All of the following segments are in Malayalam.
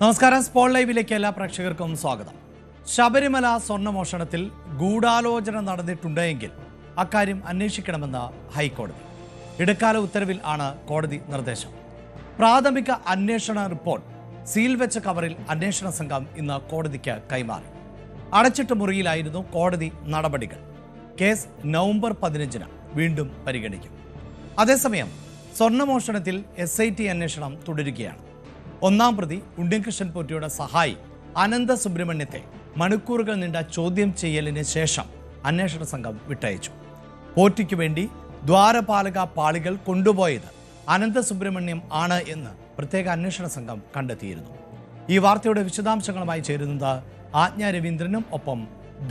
നമസ്കാരം. സ്പോട്ട് ലൈവിലേക്ക് എല്ലാ പ്രേക്ഷകർക്കും സ്വാഗതം. ശബരിമല സ്വർണ്ണമോഷണത്തിൽ ഗൂഢാലോചന നടന്നിട്ടുണ്ടെങ്കിൽ അക്കാര്യം അന്വേഷിക്കണമെന്ന് ഹൈക്കോടതി. ഇടക്കാല ഉത്തരവിൽ ആണ് കോടതി നിർദ്ദേശം. പ്രാഥമിക അന്വേഷണ റിപ്പോർട്ട് സീൽ വെച്ച കവറിൽ അന്വേഷണ സംഘം ഇന്ന് കോടതിക്ക് കൈമാറി. അടച്ചിട്ട മുറിയിലായിരുന്നു കോടതി നടപടികൾ. കേസ് നവംബർ 15 വീണ്ടും പരിഗണിക്കും. അതേസമയം സ്വർണ്ണമോഷണത്തിൽ SIT അന്വേഷണം തുടരുകയാണ്. ഒന്നാം പ്രതി ഉണ്ണികൃഷ്ണൻ പോറ്റിയുടെ സഹായി അനന്ത സുബ്രഹ്മണ്യത്തെ മണിക്കൂറുകൾ നീണ്ട ചോദ്യം ചെയ്യലിന് ശേഷം അന്വേഷണ സംഘം വിട്ടയച്ചു. പോറ്റിക്ക് വേണ്ടി ദ്വാരപാലക പാളികൾ കൊണ്ടുപോയത് അനന്ത സുബ്രഹ്മണ്യം ആണ് എന്ന് പ്രത്യേക അന്വേഷണ സംഘം കണ്ടെത്തിയിരുന്നു. ഈ വാർത്തയുടെ വിശദാംശങ്ങളുമായി ചേരുന്നത് ആജ്ഞ രവീന്ദ്രനും ഒപ്പം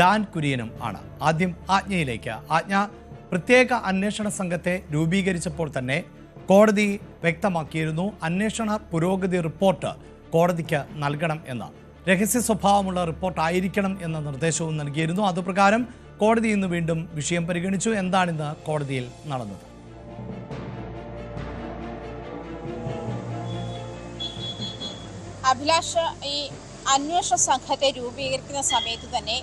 ഡാൻ കുര്യനും ആണ്. ആദ്യം ആജ്ഞയിലേക്ക്. ആജ്ഞ, പ്രത്യേക അന്വേഷണ സംഘത്തെ രൂപീകരിച്ചപ്പോൾ തന്നെ കോടതി വ്യക്തമാക്കിയിരുന്നു അന്വേഷണ പുരോഗതി റിപ്പോർട്ട് കോടതിക്ക് നൽകണം എന്ന്. രഹസ്യ സ്വഭാവമുള്ള റിപ്പോർട്ട് ആയിരിക്കണം എന്ന നിർദ്ദേശവും നൽകിയിരുന്നു. അതുപ്രകാരം കോടതി ഇന്ന് വീണ്ടും വിഷയം പരിഗണിച്ചു. എന്താണിന്ന് കോടതിയിൽ നടന്നത്? അഭിലാഷ്, ഈ അന്വേഷണ സംഘത്തെ രൂപീകരിക്കുന്ന സമയത്ത് തന്നെ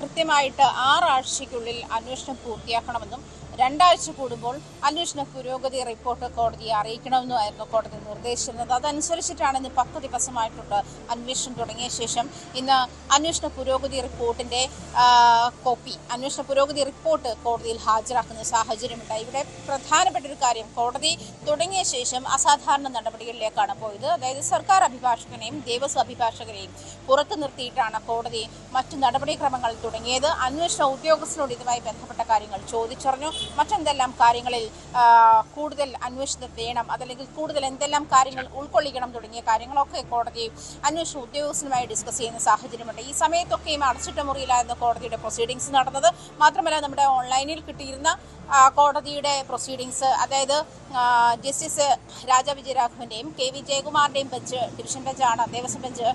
കൃത്യമായിട്ട് 6 ആഴ്ചയ്ക്കുള്ളിൽ അന്വേഷണം പൂർത്തിയാക്കണമെന്നും 2 ആഴ്ച കൂടുമ്പോൾ അന്വേഷണ പുരോഗതി റിപ്പോർട്ട് കോടതിയെ അറിയിക്കണമെന്നുമായിരുന്നു കോടതി നിർദ്ദേശിച്ചിരുന്നത്. അതനുസരിച്ചിട്ടാണ് ഇന്ന് 10 ദിവസമായിട്ടുണ്ട് അന്വേഷണം തുടങ്ങിയ ശേഷം ഇന്ന് അന്വേഷണ പുരോഗതി റിപ്പോർട്ടിന്റെ കോപ്പി, അന്വേഷണ പുരോഗതി റിപ്പോർട്ട് കോടതിയിൽ ഹാജരാക്കുന്ന സാഹചര്യമുണ്ടായി. ഇവിടെ പ്രധാനപ്പെട്ട ഒരു കാര്യം, കോടതി തുടങ്ങിയ ശേഷം അസാധാരണ നടപടികളിലേക്കാണ് പോയത്. അതായത് സർക്കാർ അഭിഭാഷകനെയും ദേവസ്വം അഭിഭാഷകരെയും പുറത്തു നിർത്തിയിട്ടാണ് കോടതി മറ്റു നടപടിക്രമങ്ങൾ തുടങ്ങിയത്. അന്വേഷണ ഉദ്യോഗസ്ഥരോട് ഇതുമായി ബന്ധപ്പെട്ട കാര്യങ്ങൾ ചോദിച്ചറിഞ്ഞു. മറ്റെന്തെല്ലാം കാര്യങ്ങളിൽ കൂടുതൽ അന്വേഷണം വേണം, അതല്ലെങ്കിൽ കൂടുതൽ എന്തെല്ലാം കാര്യങ്ങൾ ഉൾക്കൊള്ളിക്കണം തുടങ്ങിയ കാര്യങ്ങളൊക്കെ കോടതി അന്വേഷണ ഉദ്യോഗസ്ഥനുമായി ഡിസ്കസ് ചെയ്യുന്ന സാഹചര്യമുണ്ട്. ഈ സമയത്തൊക്കെയും അടച്ചിട്ട മുറിയിലായിരുന്നു കോടതിയുടെ പ്രൊസീഡിങ്സ് നടന്നത്. മാത്രമല്ല, നമ്മുടെ ഓൺലൈനിൽ കിട്ടിയിരുന്ന കോടതിയുടെ പ്രൊസീഡിങ്സ്, അതായത് ജസ്റ്റിസ് രാജ വിജയരാഘവന്റെയും KV ജയകുമാറിന്റെയും ബെഞ്ച്, ഡിവിഷൻ ബെഞ്ചാണ് ദേവസ്വം ബെഞ്ച്.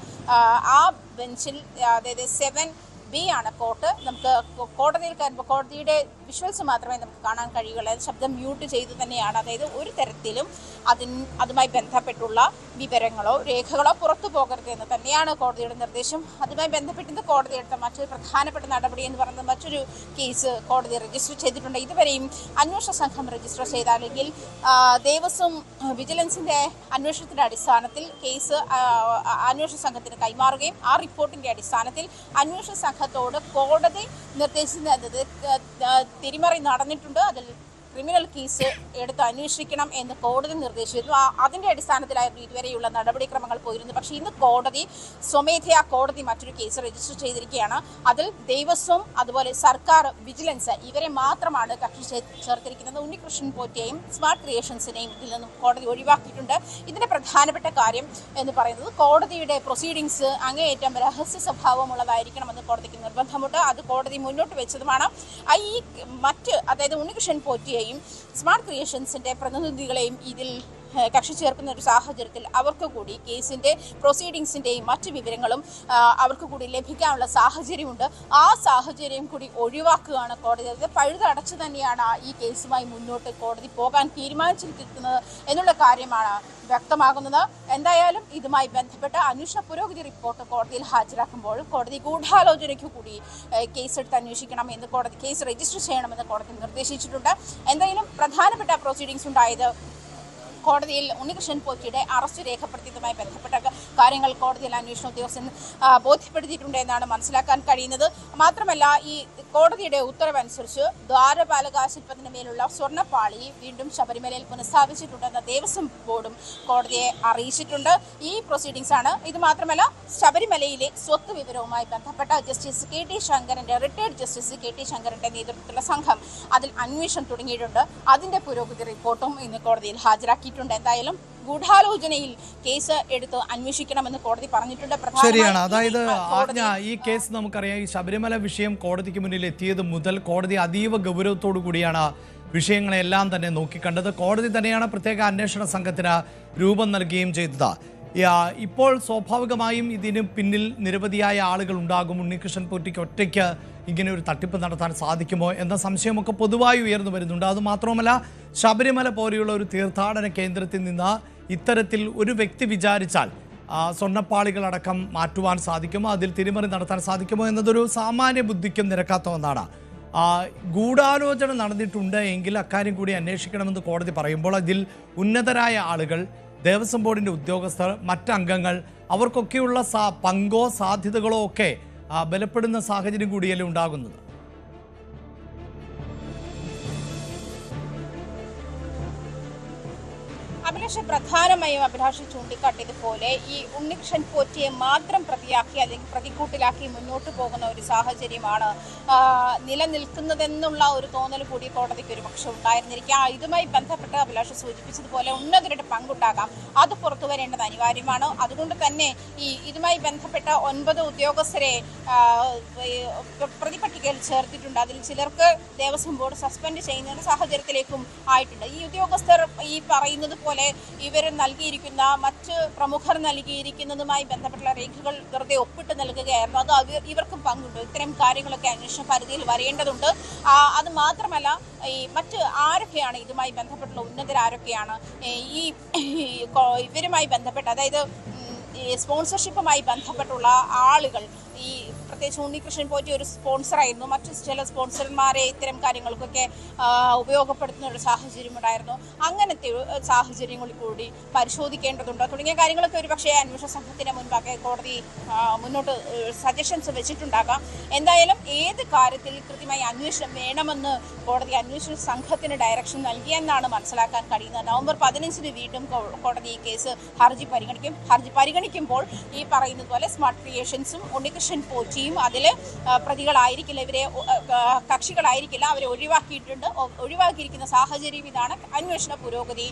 ആ ബെഞ്ചിൽ, അതായത് 7B ആണ് കോർട്ട്. നമുക്ക് കോടതിയിൽ കയറുമ്പോൾ കോടതിയുടെ വിഷ്വൽസ് മാത്രമേ നമുക്ക് കാണാൻ കഴിയുള്ളൂ. ശബ്ദം മ്യൂട്ട് ചെയ്ത് തന്നെയാണ്. അതായത് ഒരു തരത്തിലും അതുമായി ബന്ധപ്പെട്ടുള്ള വിവരങ്ങളോ രേഖകളോ പുറത്തു പോകരുത് എന്ന് തന്നെയാണ് കോടതിയുടെ നിർദ്ദേശം. അതുമായി ബന്ധപ്പെട്ട് കോടതി എടുത്ത മറ്റൊരു പ്രധാനപ്പെട്ട നടപടി എന്ന് പറയുന്നത്, മറ്റൊരു കേസ് കോടതി രജിസ്റ്റർ ചെയ്തിട്ടുണ്ട്. ഇതുവരെയും അന്വേഷണ സംഘം രജിസ്റ്റർ ചെയ്ത, അല്ലെങ്കിൽ ദേവസ്വം വിജിലൻസിന്റെ അന്വേഷണത്തിന്റെ അടിസ്ഥാനത്തിൽ കേസ് അന്വേഷണ സംഘത്തിന് കൈമാറുകയും ആ റിപ്പോർട്ടിന്റെ അടിസ്ഥാനത്തിൽ അന്വേഷണ സംഘത്തോട് കോടതി നിർദ്ദേശിക്കുന്നത് തിരിമറി നടന്നിട്ടുണ്ട്, അതിൽ ക്രിമിനൽ കേസ് എടുത്ത് അന്വേഷിക്കണം എന്ന് കോടതി നിർദ്ദേശിച്ചിരുന്നു. അതിന്റെ അടിസ്ഥാനത്തിലായിരുന്നു ഇതുവരെയുള്ള നടപടിക്രമങ്ങൾ പോയിരുന്നു. പക്ഷേ ഇന്ന് കോടതി സ്വമേധയാ മറ്റൊരു കേസ് രജിസ്റ്റർ ചെയ്തിരിക്കുകയാണ്. അതിൽ ദേവസ്വം, അതുപോലെ സർക്കാർ വിജിലൻസ്, ഇവരെ മാത്രമാണ് കക്ഷി ചേർത്തിരിക്കുന്നത്. ഉണ്ണികൃഷ്ണൻ പോറ്റിയെയും സ്മാർട്ട് ക്രിയേഷൻസിനെയും ഇതിൽ നിന്നും കോടതി ഒഴിവാക്കിയിട്ടുണ്ട്. ഇതിന്റെ പ്രധാനപ്പെട്ട കാര്യം എന്ന് പറയുന്നത്, കോടതിയുടെ പ്രൊസീഡിങ്സ് അങ്ങേയറ്റം രഹസ്യ സ്വഭാവമുള്ളതായിരിക്കണമെന്ന് കോടതിക്ക് നിർബന്ധമുണ്ട്. അത് കോടതി മുന്നോട്ട് വെച്ചതുമാണ്. ഈ അതായത് ഉണ്ണികൃഷ്ണൻ പോറ്റിയെയും സ്മാർട്ട് ക്രിയേഷൻസിന്റെ പ്രതിനിധികളെയും ഇതിൽ കക്ഷി ചേർക്കുന്ന ഒരു സാഹചര്യത്തിൽ അവർക്ക് കൂടി കേസിന്റെ പ്രൊസീഡിങ്സിന്റെയും മറ്റു വിവരങ്ങളും അവർക്ക് കൂടി ലഭിക്കാനുള്ള സാഹചര്യമുണ്ട്. ആ സാഹചര്യം കൂടി ഒഴിവാക്കുകയാണ് കോടതി. അത് പഴുതടച്ചു തന്നെയാണ് ഈ കേസുമായി മുന്നോട്ട് കോടതി പോകാൻ തീരുമാനിച്ചിരിക്കുന്നത് എന്നുള്ള കാര്യമാണ് വ്യക്തമാകുന്നത്. എന്തായാലും ഇതുമായി ബന്ധപ്പെട്ട അന്വേഷണ പുരോഗതി റിപ്പോർട്ട് കോടതിയിൽ ഹാജരാക്കുമ്പോൾ കോടതി ഗൂഢാലോചനയ്ക്ക് കൂടി കേസെടുത്ത് അന്വേഷിക്കണം എന്ന് കോടതി, കേസ് രജിസ്റ്റർ ചെയ്യണമെന്ന് കോടതി നിർദ്ദേശിച്ചിട്ടുണ്ട്. എന്തായാലും പ്രധാനപ്പെട്ട പ്രൊസീഡിങ്സ് ഉണ്ടായത് കോടതിയിൽ ഉണ്ണികൃഷ്ണൻ പോറ്റിയുടെ അറസ്റ്റ് രേഖപ്പെടുത്തിയതുമായി ബന്ധപ്പെട്ട കാര്യങ്ങൾ കോടതിയിൽ അന്വേഷണ ഉദ്യോഗസ്ഥൻ ബോധ്യപ്പെടുത്തിയിട്ടുണ്ട് എന്നാണ് മനസ്സിലാക്കാൻ കഴിയുന്നത്. മാത്രമല്ല, ഈ കോടതിയുടെ ഉത്തരവനുസരിച്ച് ദ്വാരപാലക ശില്പത്തിന് മേലുള്ള സ്വർണ്ണപ്പാളി വീണ്ടും ശബരിമലയിൽ പുനഃസ്ഥാപിച്ചിട്ടുണ്ടെന്ന് ദേവസ്വം ബോർഡും കോടതിയെ അറിയിച്ചിട്ടുണ്ട്. ഈ പ്രൊസീഡിങ്സ് ആണ്. ഇത് മാത്രമല്ല, ശബരിമലയിലെ സ്വത്ത് വിവരവുമായി ബന്ധപ്പെട്ട ജസ്റ്റിസ് KT ശങ്കരന്റെ, റിട്ടയർഡ് ജസ്റ്റിസ് KT ശങ്കരന്റെ നേതൃത്വത്തിലുള്ള സംഘം അതിൽ അന്വേഷണം തുടങ്ങിയിട്ടുണ്ട്. അതിന്റെ പുരോഗതി റിപ്പോർട്ടും ഇന്ന് കോടതിയിൽ ഹാജരാക്കിയിട്ടുണ്ട്. എന്തായാലും ഗൂഢാലോചനയിൽ കേസ് എടുത്ത് അന്വേഷിക്കണമെന്ന് കോടതി പറഞ്ഞിട്ടുണ്ട്. ശരിയാണ്. അതായത് ആജ്ഞ, ഈ കേസ് നമുക്കറിയാം, ഈ ശബരിമല വിഷയം കോടതിക്ക് മുന്നിൽ എത്തിയത് മുതൽ കോടതി അതീവ ഗൗരവത്തോടു കൂടിയാണ് വിഷയങ്ങളെല്ലാം തന്നെ നോക്കിക്കണ്ടത്. കോടതി തന്നെയാണ് പ്രത്യേക അന്വേഷണ സംഘത്തിന് രൂപം നൽകുകയും ചെയ്തത്. ഇപ്പോൾ സ്വാഭാവികമായും ഇതിന് പിന്നിൽ നിരവധിയായ ആളുകൾ ഉണ്ടാകും. ഉണ്ണികൃഷ്ണൻ പോറ്റിക്ക് ഒറ്റയ്ക്ക് ഇങ്ങനെ ഒരു തട്ടിപ്പ് നടത്താൻ സാധിക്കുമോ എന്ന സംശയമൊക്കെ പൊതുവായി ഉയർന്നു വരുന്നുണ്ട്. അതുമാത്രമല്ല, ശബരിമല പോലെയുള്ള ഒരു തീർത്ഥാടന കേന്ദ്രത്തിൽ നിന്ന് ഇത്തരത്തിൽ ഒരു വ്യക്തി വിചാരിച്ചാൽ സ്വർണ്ണപ്പാളികളടക്കം മാറ്റുവാൻ സാധിക്കുമോ, അതിൽ തിരിമറി നടത്താൻ സാധിക്കുമോ എന്നതൊരു സാമാന്യ ബുദ്ധിക്കും നിരക്കാത്ത ഒന്നാണ്. ഗൂഢാലോചന നടന്നിട്ടുണ്ട് എങ്കിൽ അക്കാര്യം കൂടി അന്വേഷിക്കണമെന്ന് കോടതി പറയുമ്പോൾ അതിൽ ഉന്നതരായ ആളുകൾ, ദേവസ്വം ബോർഡിൻ്റെ ഉദ്യോഗസ്ഥർ, മറ്റംഗങ്ങൾ, അവർക്കൊക്കെയുള്ള പങ്കോ സാധ്യതകളോ ഒക്കെ ബലപ്പെടുന്ന സാഹചര്യം കൂടിയല്ലേ ഉണ്ടാകുന്നത്. അഭിലാഷ്, പ്രധാനമായും അഭിലാഷ് ചൂണ്ടിക്കാട്ടിയതുപോലെ ഈ ഉണ്ണികൃഷ്ണൻ പോറ്റിയെ മാത്രം പ്രതിയാക്കി അല്ലെങ്കിൽ പ്രതിക്കൂട്ടിലാക്കി മുന്നോട്ട് പോകുന്ന ഒരു സാഹചര്യമാണ് നിലനിൽക്കുന്നതെന്നുള്ള ഒരു തോന്നൽ കൂടി കോടതിക്ക് ഒരു പക്ഷെ ഉണ്ടായിരുന്നിരിക്കാം. ഇതുമായി ബന്ധപ്പെട്ട് അഭിലാഷ് സൂചിപ്പിച്ചതുപോലെ ഉന്നതരുടെ പങ്കുണ്ടാകാം, അത് പുറത്തു വരേണ്ടത് അനിവാര്യമാണ്. അതുകൊണ്ട് തന്നെ ഇതുമായി ബന്ധപ്പെട്ട 9 ഉദ്യോഗസ്ഥരെ പ്രതിപട്ടികയിൽ ചേർത്തിട്ടുണ്ട്. അതിൽ ചിലർക്ക് ദേവസ്വം ബോർഡ് സസ്പെൻഡ് ചെയ്യുന്ന സാഹചര്യത്തിലേക്കും ആയിട്ടുണ്ട്. ഈ ഉദ്യോഗസ്ഥർ ഈ പറയുന്നത് പോലെ ഇവർ നൽകിയിരിക്കുന്ന മറ്റ് പ്രമുഖർ നൽകിയിരിക്കുന്നതുമായി ബന്ധപ്പെട്ടുള്ള രേഖകൾ വെറുതെ ഒപ്പിട്ട് നൽകുകയായിരുന്നു. അത് ഇവർക്കും പങ്കുണ്ട്. ഇത്തരം കാര്യങ്ങളൊക്കെ അന്വേഷണ പരിധിയിൽ വരേണ്ടതുണ്ട്. അത് മാത്രമല്ല, ഈ മറ്റ് ആരൊക്കെയാണ് ഇതുമായി ബന്ധപ്പെട്ടുള്ള ഉന്നതരാരൊക്കെയാണ് ഈ ഇവരുമായി ബന്ധപ്പെട്ട്, അതായത് സ്പോൺസർഷിപ്പുമായി ബന്ധപ്പെട്ടുള്ള ആളുകൾ, ഈ പ്രത്യേകിച്ച് ഉണ്ണികൃഷ്ണൻ പോറ്റി ഒരു സ്പോൺസറായിരുന്നു, മറ്റു ചില സ്പോൺസർമാരെ ഇത്തരം കാര്യങ്ങൾക്കൊക്കെ ഉപയോഗപ്പെടുത്തുന്ന ഒരു സാഹചര്യം ഉണ്ടായിരുന്നു. അങ്ങനത്തെ സാഹചര്യങ്ങളിൽ കൂടി പരിശോധിക്കേണ്ടതുണ്ട്. തുടങ്ങിയ കാര്യങ്ങളൊക്കെ ഒരു പക്ഷേ അന്വേഷണ സംഘത്തിന് മുൻപാകെ കോടതി മുന്നോട്ട് സജഷൻസ് വെച്ചിട്ടുണ്ടാകാം. എന്തായാലും ഏത് കാര്യത്തിൽ കൃത്യമായി അന്വേഷണം വേണമെന്ന് കോടതി അന്വേഷണ സംഘത്തിന് ഡയറക്ഷൻ നൽകിയെന്നാണ് മനസ്സിലാക്കാൻ കഴിയുന്നത്. നവംബർ 15 വീണ്ടും കോടതി ഈ കേസ് ഹർജി പരിഗണിക്കുമ്പോൾ ഈ പറയുന്നത് പോലെ സ്മാർട്ട് ക്രിയേഷൻസും ഉണ്ണികൃഷ്ണൻ പോറ്റിയും അതിൽ പ്രതികളായിരിക്കില്ല, ഇവരെ കക്ഷികളായിരിക്കില്ല, അവരെ ഒഴിവാക്കിയിരിക്കുന്ന സാഹചര്യം ഇതാണ്. അന്വേഷണ പുരോഗതി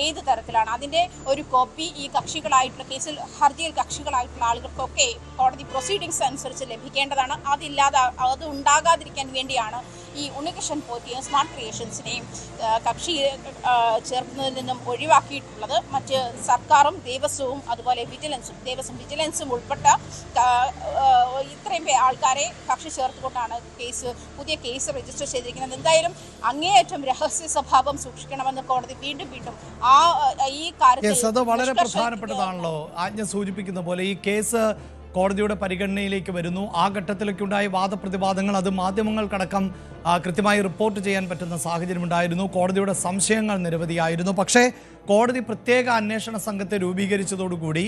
ഏത് തരത്തിലാണ്, അതിൻ്റെ ഒരു കോപ്പി ഈ കക്ഷികളായിട്ടുള്ള കേസിൽ ഹർജിയിൽ കക്ഷികളായിട്ടുള്ള ആളുകൾക്കൊക്കെ കോടതി പ്രൊസീഡിങ്സ് അനുസരിച്ച് ലഭിക്കേണ്ടതാണ്. അത് ഉണ്ടാകാതിരിക്കാൻ വേണ്ടിയാണ് ഈ ഉണ്ണികൃഷ്ണൻ പോറ്റിയും സ്മാർട്ട് ക്രിയേഷൻസിനെയും കക്ഷി ചേർക്കുന്നതിൽ നിന്നും ഒഴിവാക്കിയിട്ടുള്ളത്. മറ്റ് സർക്കാരും ദേവസ്വവും അതുപോലെ ദേവസ്വം വിജിലൻസും ഉൾപ്പെട്ട ഇത്രയും ആൾക്കാരെ കക്ഷി ചേർത്തുകൊണ്ടാണ് പുതിയ കേസ് രജിസ്റ്റർ ചെയ്തിരിക്കുന്നത്. എന്തായാലും അങ്ങേയറ്റം രഹസ്യ സ്വഭാവം സൂക്ഷിക്കണമെന്ന് കോടതി വീണ്ടും ഈ കാര്യത്തിൽ അത് വളരെ പ്രധാനപ്പെട്ടതാണല്ലോ. ആജ്ഞ സൂചിപ്പിക്കുന്ന പോലെ ഈ കേസ് കോടതിയുടെ പരിഗണനയിലേക്ക് വരുന്നു. ആ ഘട്ടത്തിലൊക്കെ ഉണ്ടായ വാദപ്രതിവാദങ്ങൾ അത് മാധ്യമങ്ങൾക്കടക്കം കൃത്യമായി റിപ്പോർട്ട് ചെയ്യാൻ പറ്റുന്ന സാഹചര്യമുണ്ടായിരുന്നു. കോടതിയുടെ സംശയങ്ങൾ നിരവധിയായിരുന്നു. പക്ഷേ കോടതി പ്രത്യേക അന്വേഷണ സംഘത്തെ രൂപീകരിച്ചതോടുകൂടി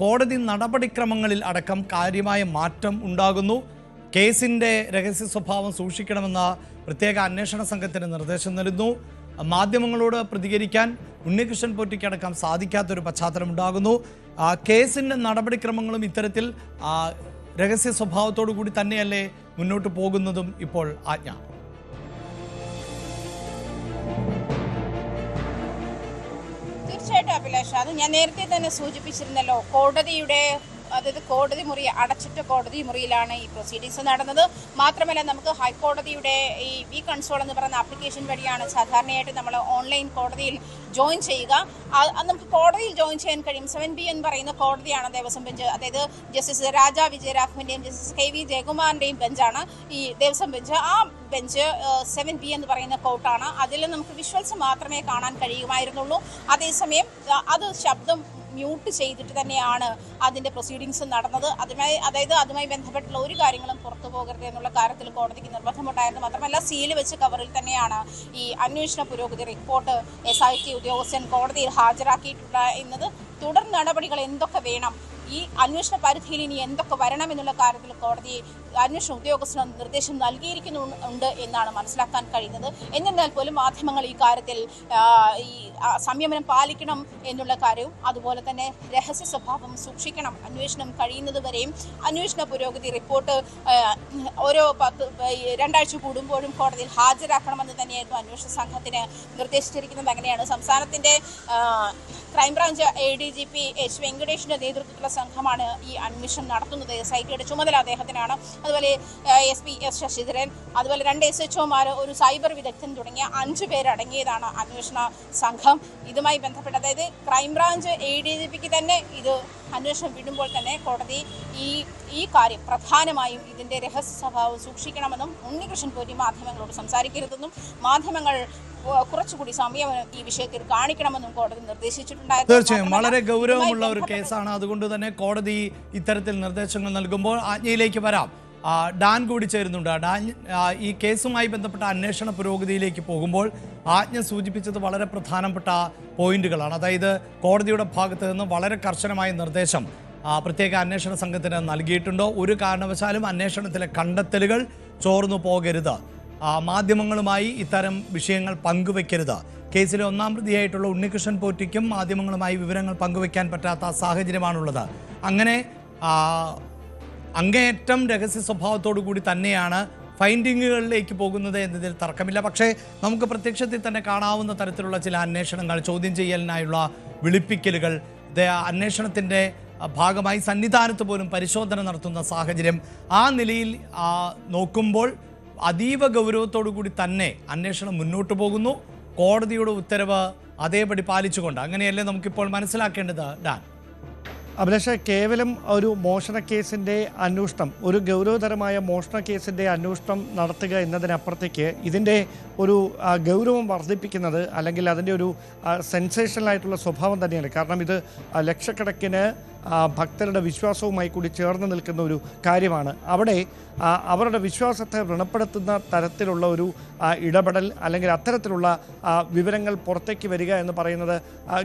കോടതി നടപടിക്രമങ്ങളിൽ അടക്കം കാര്യമായ മാറ്റം ഉണ്ടാകുന്നു. കേസിൻ്റെ രഹസ്യ സ്വഭാവം സൂക്ഷിക്കണമെന്ന പ്രത്യേക അന്വേഷണ സംഘത്തിന് നിർദ്ദേശം നൽകുന്നു. മാധ്യമങ്ങളോട് പ്രതികരിക്കാൻ ഉണ്ണികൃഷ്ണൻ പോറ്റിക്കടക്കം സാധിക്കാത്തൊരു പശ്ചാത്തലം ഉണ്ടാകുന്നു. കേസിൻ്റെ നടപടിക്രമങ്ങളും ഇത്തരത്തിൽ രഹസ്യ സ്വഭാവത്തോടു കൂടി തന്നെയല്ലേ മുന്നോട്ട് പോകുന്നതും ഇപ്പോൾ ആജ്ഞ? തീർച്ചയായിട്ടും അഭിലാഷ്, അത് ഞാൻ നേരത്തെ തന്നെ സൂചിപ്പിച്ചിരുന്നല്ലോ. കോടതി മുറി, അടച്ചിട്ട കോടതി മുറിയിലാണ് ഈ പ്രൊസീഡിങ്സ് നടന്നത്. മാത്രമല്ല, നമുക്ക് ഹൈക്കോടതിയുടെ ഈ വി കൺസോൾ എന്ന് പറയുന്ന ആപ്ലിക്കേഷൻ വഴിയാണ് സാധാരണയായിട്ട് നമ്മൾ ഓൺലൈൻ കോടതിയിൽ ജോയിൻ ചെയ്യുക. നമുക്ക് കോടതിയിൽ ജോയിൻ ചെയ്യാൻ കഴിയും. 7B എന്ന് പറയുന്ന കോടതിയാണ് ദേവസ്വം ബെഞ്ച്, അതായത് ജസ്റ്റിസ് രാജാ വിജയരാഘവന്റെയും ജസ്റ്റിസ് KV ജയകുമാറിന്റെയും ബെഞ്ചാണ് ഈ ദേവസ്വം ബെഞ്ച്. ആ ബെഞ്ച് 7B എന്ന് പറയുന്ന കോർട്ടാണ്. അതിൽ നമുക്ക് വിഷ്വൽസ് മാത്രമേ കാണാൻ കഴിയുമായിരുന്നുള്ളൂ. അതേസമയം അത് ശബ്ദം മ്യൂട്ട് ചെയ്തിട്ട് തന്നെയാണ് അതിൻ്റെ പ്രൊസീഡിങ്സ് നടന്നത്. അതുമായി ബന്ധപ്പെട്ടുള്ള ഒരു കാര്യങ്ങളും പുറത്തു പോകരുത് എന്നുള്ള കാര്യത്തിൽ കോടതിക്ക് നിർബന്ധമുണ്ടായിരുന്നു. മാത്രമല്ല, സീല് വെച്ച് കവറിൽ തന്നെയാണ് ഈ അന്വേഷണ പുരോഗതി റിപ്പോർട്ട് SIT ഉദ്യോഗസ്ഥൻ കോടതിയിൽ ഹാജരാക്കിയിട്ടുള്ള എന്നത്. തുടർ നടപടികൾ എന്തൊക്കെ വേണം, ഈ അന്വേഷണ പരിധിയിൽ ഇനി എന്തൊക്കെ വരണം എന്നുള്ള കാര്യത്തിൽ കോടതി അന്വേഷണ ഉദ്യോഗസ്ഥന് നിർദ്ദേശം നൽകിയിരിക്കുന്നുണ്ട് എന്നാണ് മനസ്സിലാക്കാൻ കഴിയുന്നത്. എന്നിരുന്നാൽ പോലും മാധ്യമങ്ങൾ ഈ കാര്യത്തിൽ ഈ സംയമനം പാലിക്കണം എന്നുള്ള കാര്യവും അതുപോലെ തന്നെ രഹസ്യ സ്വഭാവം സൂക്ഷിക്കണം. അന്വേഷണം കഴിയുന്നത് വരെയും അന്വേഷണ പുരോഗതി റിപ്പോർട്ട് ഓരോ 2 ആഴ്ച കൂടുമ്പോഴും കോടതിയിൽ ഹാജരാക്കണമെന്ന് തന്നെയായിരുന്നു അന്വേഷണ സംഘത്തിന് നിർദ്ദേശിച്ചിരിക്കുന്നത്. അങ്ങനെയാണ് സംസ്ഥാനത്തിൻ്റെ ക്രൈംബ്രാഞ്ച് ADGP H. വെങ്കടേഷിന്റെ നേതൃത്വത്തിലുള്ള സംഘമാണ് ഈ അന്വേഷണം നടത്തുന്നത്. SITയുടെ ചുമതല അദ്ദേഹത്തിനാണ്. അതുപോലെ SP S. ശശിധരൻ, അതുപോലെ 2 SHOമാർ, ഒരു സൈബർ വിദഗ്ധൻ തുടങ്ങിയ 5 പേരടങ്ങിയതാണ് അന്വേഷണ സംഘം. ഇതുമായി ബന്ധപ്പെട്ട്, അതായത് ക്രൈംബ്രാഞ്ച് ADGPക്ക് തന്നെ ഇത് അന്വേഷണം വിടുമ്പോൾ തന്നെ കോടതി ഈ കാര്യം പ്രധാനമായും ഇതിൻ്റെ രഹസ്യ സ്വഭാവം സൂക്ഷിക്കണമെന്നും ഉണ്ണികൃഷ്ണൻ പോറ്റി മാധ്യമങ്ങളോട് സംസാരിക്കരുതെന്നും മാധ്യമങ്ങൾ കുറച്ചുകൂടി സമയം ഈ വിഷയത്തിൽ കാണിക്കണമെന്നും കോടതി നിർദ്ദേശിച്ചിട്ടുണ്ടായിരുന്നു. തീർച്ചയായും വളരെ ഗൗരവമുള്ള ഒരു കേസാണ്. അതുകൊണ്ട് തന്നെ കോടതി ഇത്തരത്തിൽ നിർദ്ദേശങ്ങൾ നൽകുമ്പോൾ ആജ്ഞയിലേക്ക് വരാം. ഡാൻ കൂടി ചേരുന്നുണ്ട്. ഡാൻ, ഈ കേസുമായി ബന്ധപ്പെട്ട അന്വേഷണ പുരോഗതിയിലേക്ക് പോകുമ്പോൾ ആജ്ഞ സൂചിപ്പിച്ചത് വളരെ പ്രധാനപ്പെട്ട പോയിന്റുകളാണ്. അതായത് കോടതിയുടെ ഭാഗത്ത് നിന്ന് വളരെ കർശനമായ നിർദ്ദേശം പ്രത്യേക അന്വേഷണ സംഘത്തിന് നൽകിയിട്ടുണ്ടോ. ഒരു കാരണവശാലും അന്വേഷണത്തിലെ കണ്ടെത്തലുകൾ ചോർന്നു പോകരുത്, മാധ്യമങ്ങളുമായി ഇത്തരം വിഷയങ്ങൾ പങ്കുവെക്കരുത്. കേസിലെ ഒന്നാം പ്രതിയായിട്ടുള്ള ഉണ്ണികൃഷ്ണൻ പോറ്റിക്കും മാധ്യമങ്ങളുമായി വിവരങ്ങൾ പങ്കുവെക്കാൻ പറ്റാത്ത സാഹചര്യമാണുള്ളത്. അങ്ങനെ അങ്ങേയറ്റം രഹസ്യ സ്വഭാവത്തോടു കൂടി തന്നെയാണ് ഫൈൻഡിങ്ങുകളിലേക്ക് പോകുന്നത് എന്നതിൽ തർക്കമില്ല. പക്ഷേ നമുക്ക് പ്രത്യക്ഷത്തിൽ തന്നെ കാണാവുന്ന തരത്തിലുള്ള ചില അന്വേഷണങ്ങൾ, ചോദ്യം ചെയ്യലിനായുള്ള വിളിപ്പിക്കലുകൾ, അന്വേഷണത്തിൻ്റെ ഭാഗമായി സന്നിധാനത്ത് പോലും പരിശോധന നടത്തുന്ന സാഹചര്യം, ആ നിലയിൽ നോക്കുമ്പോൾ അതീവ ഗൗരവത്തോടു കൂടി തന്നെ അന്വേഷണം മുന്നോട്ട് പോകുന്നു. കോടതിയുടെ ഉത്തരവ് അതേപടി പാലിച്ചുകൊണ്ട്. അങ്ങനെയല്ലേ നമുക്കിപ്പോൾ മനസ്സിലാക്കേണ്ടത് ഡാൻ? അഭിലാഷ, കേവലം ഒരു മോഷണ കേസിൻ്റെ അന്വേഷണം, ഒരു ഗൗരവതരമായ മോഷണ കേസിൻ്റെ അന്വേഷണം നടത്തുക എന്നതിനപ്പുറത്തേക്ക് ഇതിൻ്റെ ഒരു ഗൗരവം വർദ്ധിപ്പിക്കുന്നത് അല്ലെങ്കിൽ അതിൻ്റെ ഒരു സെൻസേഷണലായിട്ടുള്ള സ്വഭാവം തന്നെയാണ്. കാരണം ഇത് ലക്ഷക്കണക്കിന് ഭക്തരുടെ വിശ്വാസവുമായി കൂടി ചേർന്ന് നിൽക്കുന്ന ഒരു കാര്യമാണ്. അവിടെ അവരുടെ വിശ്വാസത്തെ വ്രണപ്പെടുത്തുന്ന തരത്തിലുള്ള ഒരു ഇടപെടൽ അല്ലെങ്കിൽ അത്തരത്തിലുള്ള വിവരങ്ങൾ പുറത്തേക്ക് വരിക എന്ന് പറയുന്നത്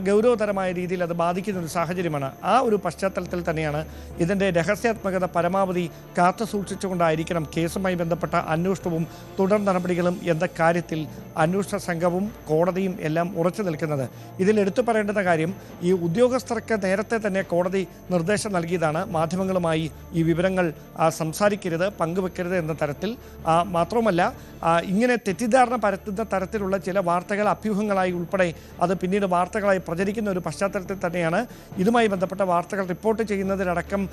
ഗൗരവതരമായ രീതിയിൽ അത് ബാധിക്കുന്ന ഒരു സാഹചര്യമാണ്. ആ ഒരു പശ്ചാത്തലത്തിൽ തന്നെയാണ് ഇതിൻ്റെ രഹസ്യാത്മകത പരമാവധി കാത്തു സൂക്ഷിച്ചുകൊണ്ടായിരിക്കണം കേസുമായി ബന്ധപ്പെട്ട അന്വേഷണവും തുടർ നടപടികളും എന്ന കാര്യത്തിൽ അന്വേഷണ സംഘവും കോടതിയും എല്ലാം ഉറച്ചു നിൽക്കുന്നത്. ഇതിൽ എടുത്തു പറയേണ്ടുന്ന കാര്യം, ഈ ഉദ്യോഗസ്ഥർക്ക് നേരത്തെ തന്നെ കോടതി നിർദ്ദേശം നൽകിയതാണ് മാധ്യമങ്ങളുമായി ഈ വിവരങ്ങൾ സംസാരിക്കരുത്, പങ്കുവെക്കരുത് എന്ന തരത്തിൽ. മാത്രവുമല്ല, ഇങ്ങനെ തെറ്റിദ്ധാരണ പരത്തുന്ന തരത്തിലുള്ള ചില വാർത്തകൾ അഭ്യൂഹങ്ങളായി ഉൾപ്പെടെ അത് പിന്നീട് വാർത്തകളായി പ്രചരിക്കുന്ന ഒരു പശ്ചാത്തലത്തിൽ തന്നെയാണ് ഇതുമായി ബന്ധപ്പെട്ട വാർത്തകൾ റിപ്പോർട്ട് ചെയ്യുന്നതിലടക്കം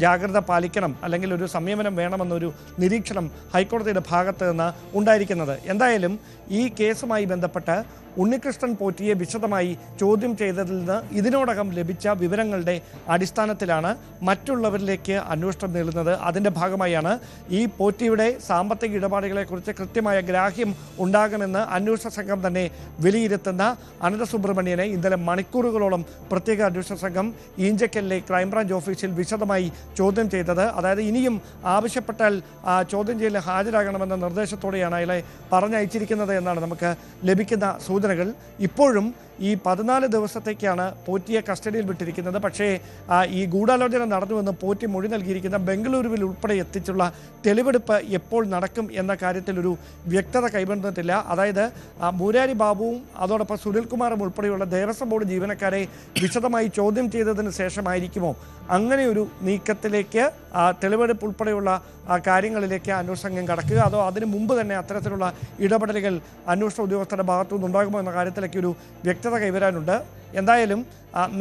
ജാഗ്രത പാലിക്കണം അല്ലെങ്കിൽ ഒരു സംയമനം വേണമെന്നൊരു നിരീക്ഷണം ഹൈക്കോടതിയുടെ ഭാഗത്ത് നിന്ന് ഉണ്ടായിരിക്കുന്നത്. എന്തായാലും ഈ കേസുമായി ബന്ധപ്പെട്ട് ഉണ്ണികൃഷ്ണൻ പോറ്റിയെ വിശദമായി ചോദ്യം ചെയ്തതിൽ നിന്ന് ഇതിനോടകം ലഭിച്ച വിവരങ്ങളുടെ അടിസ്ഥാനത്തിലാണ് മറ്റുള്ളവരിലേക്ക് അന്വേഷണം നീളുന്നത്. അതിൻ്റെ ഭാഗമായാണ് ഈ പോറ്റിയുടെ സാമ്പത്തിക ഇടപാടുകളെക്കുറിച്ച് കൃത്യമായ ഗ്രാഹ്യം ഉണ്ടാകുമെന്ന് അന്വേഷണ സംഘം തന്നെ വിലയിരുത്തുന്ന അനന്തസുബ്രഹ്മണ്യനെ ഇന്നലെ മണിക്കൂറുകളോളം പ്രത്യേക അന്വേഷണ സംഘം ഈഞ്ചക്കലിലെ ക്രൈംബ്രാഞ്ച് ഓഫീസിൽ വിശദമായി ചോദ്യം ചെയ്തത്. അതായത് ഇനിയും ആവശ്യപ്പെട്ടാൽ ചോദ്യം ചെയ്യലിൽ ഹാജരാകണമെന്ന നിർദ്ദേശത്തോടെയാണ് അയാളെ പറഞ്ഞയച്ചിരിക്കുന്നത് എന്നാണ് നമുക്ക് ലഭിക്കുന്ന സൂചന. ഇപ്പോഴും ഈ 14 ദിവസത്തേക്കാണ് പോറ്റിയെ കസ്റ്റഡിയിൽ വിട്ടിരിക്കുന്നത്. പക്ഷേ ഈ ഗൂഢാലോചന നടന്നുവെന്ന് പോറ്റി മൊഴി നൽകിയിരിക്കുന്ന ബംഗളൂരുവിൽ ഉൾപ്പെടെ എത്തിച്ചുള്ള തെളിവെടുപ്പ് എപ്പോൾ നടക്കും എന്ന കാര്യത്തിൽ ഒരു വ്യക്തത കൈവന്നിട്ടില്ല. അതായത് മുരാരി ബാബുവും അതോടൊപ്പം സുനിൽകുമാറും ഉൾപ്പെടെയുള്ള ദേവസ്വം ബോർഡ് ജീവനക്കാരെ വിശദമായി ചോദ്യം ചെയ്തതിന് ശേഷമായിരിക്കുമോ അങ്ങനെ ഒരു നീക്കത്തിലേക്ക്, തെളിവെടുപ്പ് ഉൾപ്പെടെയുള്ള കാര്യങ്ങളിലേക്ക് അന്വേഷണ സംഘം കടക്കുക, അതോ അതിനു മുമ്പ് തന്നെ അത്തരത്തിലുള്ള ഇടപെടലുകൾ അന്വേഷണ ഉദ്യോഗസ്ഥരുടെ ഭാഗത്തുനിന്ന് ഉണ്ടാകുമോ എന്ന കാര്യത്തിലേക്ക് ഒരു വ്യക്തത കൈവരാനുണ്ട്. എന്തായാലും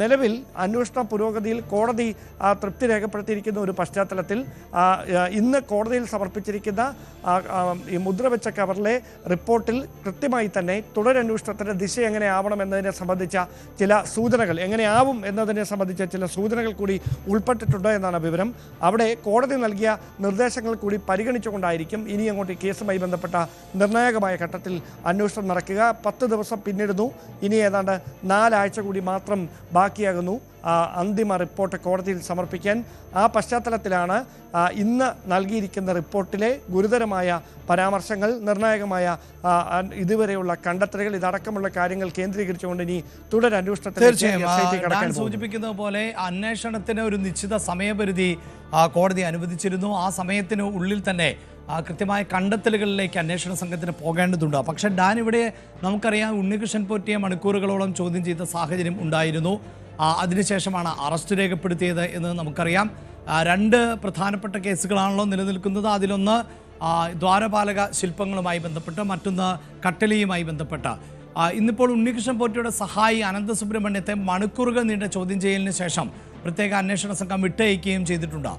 നിലവിൽ അന്വേഷണ പുരോഗതിയിൽ കോടതി തൃപ്തി രേഖപ്പെടുത്തിയിരിക്കുന്ന ഒരു പശ്ചാത്തലത്തിൽ ഇന്ന് കോടതിയിൽ സമർപ്പിച്ചിരിക്കുന്ന ഈ മുദ്രവെച്ച കവറിലെ റിപ്പോർട്ടിൽ കൃത്യമായി തന്നെ തുടരന്വേഷണത്തിൻ്റെ ദിശ എങ്ങനെയാവണം എന്നതിനെ സംബന്ധിച്ച ചില സൂചനകൾ, എങ്ങനെയാവും എന്നതിനെ സംബന്ധിച്ച ചില സൂചനകൾ കൂടി ഉൾപ്പെട്ടിട്ടുണ്ട് എന്നാണ് വിവരം. അവിടെ കോടതി നൽകിയ നിർദ്ദേശങ്ങൾ കൂടി പരിഗണിച്ചുകൊണ്ടായിരിക്കും ഇനി അങ്ങോട്ട് ഈ കേസുമായി ബന്ധപ്പെട്ട നിർണായകമായ ഘട്ടത്തിൽ അന്വേഷണം നടക്കുക. 10 ദിവസം പിന്നിടുന്നു. ഇനി ഏതാണ്ട് 4 ആഴ്ച കൂടി മാത്രം ബാക്കിയാകുന്നു അന്തിമ റിപ്പോർട്ട് കോടതിയിൽ സമർപ്പിക്കാൻ. ആ പശ്ചാത്തലത്തിലാണ് ഇന്ന് നൽകിയിരിക്കുന്ന റിപ്പോർട്ടിലെ ഗുരുതരമായ പരാമർശങ്ങൾ, നിർണായകമായ ഇതുവരെയുള്ള കണ്ടെത്തലുകൾ, ഇതടക്കമുള്ള കാര്യങ്ങൾ കേന്ദ്രീകരിച്ചുകൊണ്ട് ഇനി തുടരന്വേഷണത്തിൽ സൂചിപ്പിക്കുന്നത് പോലെ അന്വേഷണത്തിന് ഒരു നിശ്ചിത സമയപരിധി കോടതി അനുവദിച്ചിരുന്നു. ആ സമയത്തിന് ഉള്ളിൽ തന്നെ കൃത്യമായ കണ്ടെത്തലുകളിലേക്ക് അന്വേഷണ സംഘത്തിന് പോകേണ്ടതുണ്ട്. പക്ഷേ ഡാൻ, ഇവിടെ നമുക്കറിയാം ഉണ്ണികൃഷ്ണൻ പോറ്റിയെ മണിക്കൂറുകളോളം ചോദ്യം ചെയ്ത സാഹചര്യം ഉണ്ടായിരുന്നു. അതിനുശേഷമാണ് അറസ്റ്റ് രേഖപ്പെടുത്തിയത് എന്ന് നമുക്കറിയാം. 2 പ്രധാനപ്പെട്ട കേസുകളാണല്ലോ നിലനിൽക്കുന്നത്. അതിലൊന്ന് ദ്വാരപാലക ശില്പങ്ങളുമായി ബന്ധപ്പെട്ട്, മറ്റൊന്ന് കട്ടലിയുമായി ബന്ധപ്പെട്ട്. ഇന്നിപ്പോൾ ഉണ്ണികൃഷ്ണൻ പോറ്റിയുടെ സഹായി അനന്തസുബ്രഹ്മണ്യത്തെ മണിക്കൂറുകൾ നീണ്ട ചോദ്യം ചെയ്യലിന് ശേഷം പ്രത്യേക അന്വേഷണ സംഘം വിട്ടയക്കുകയും ചെയ്തിട്ടുണ്ട്.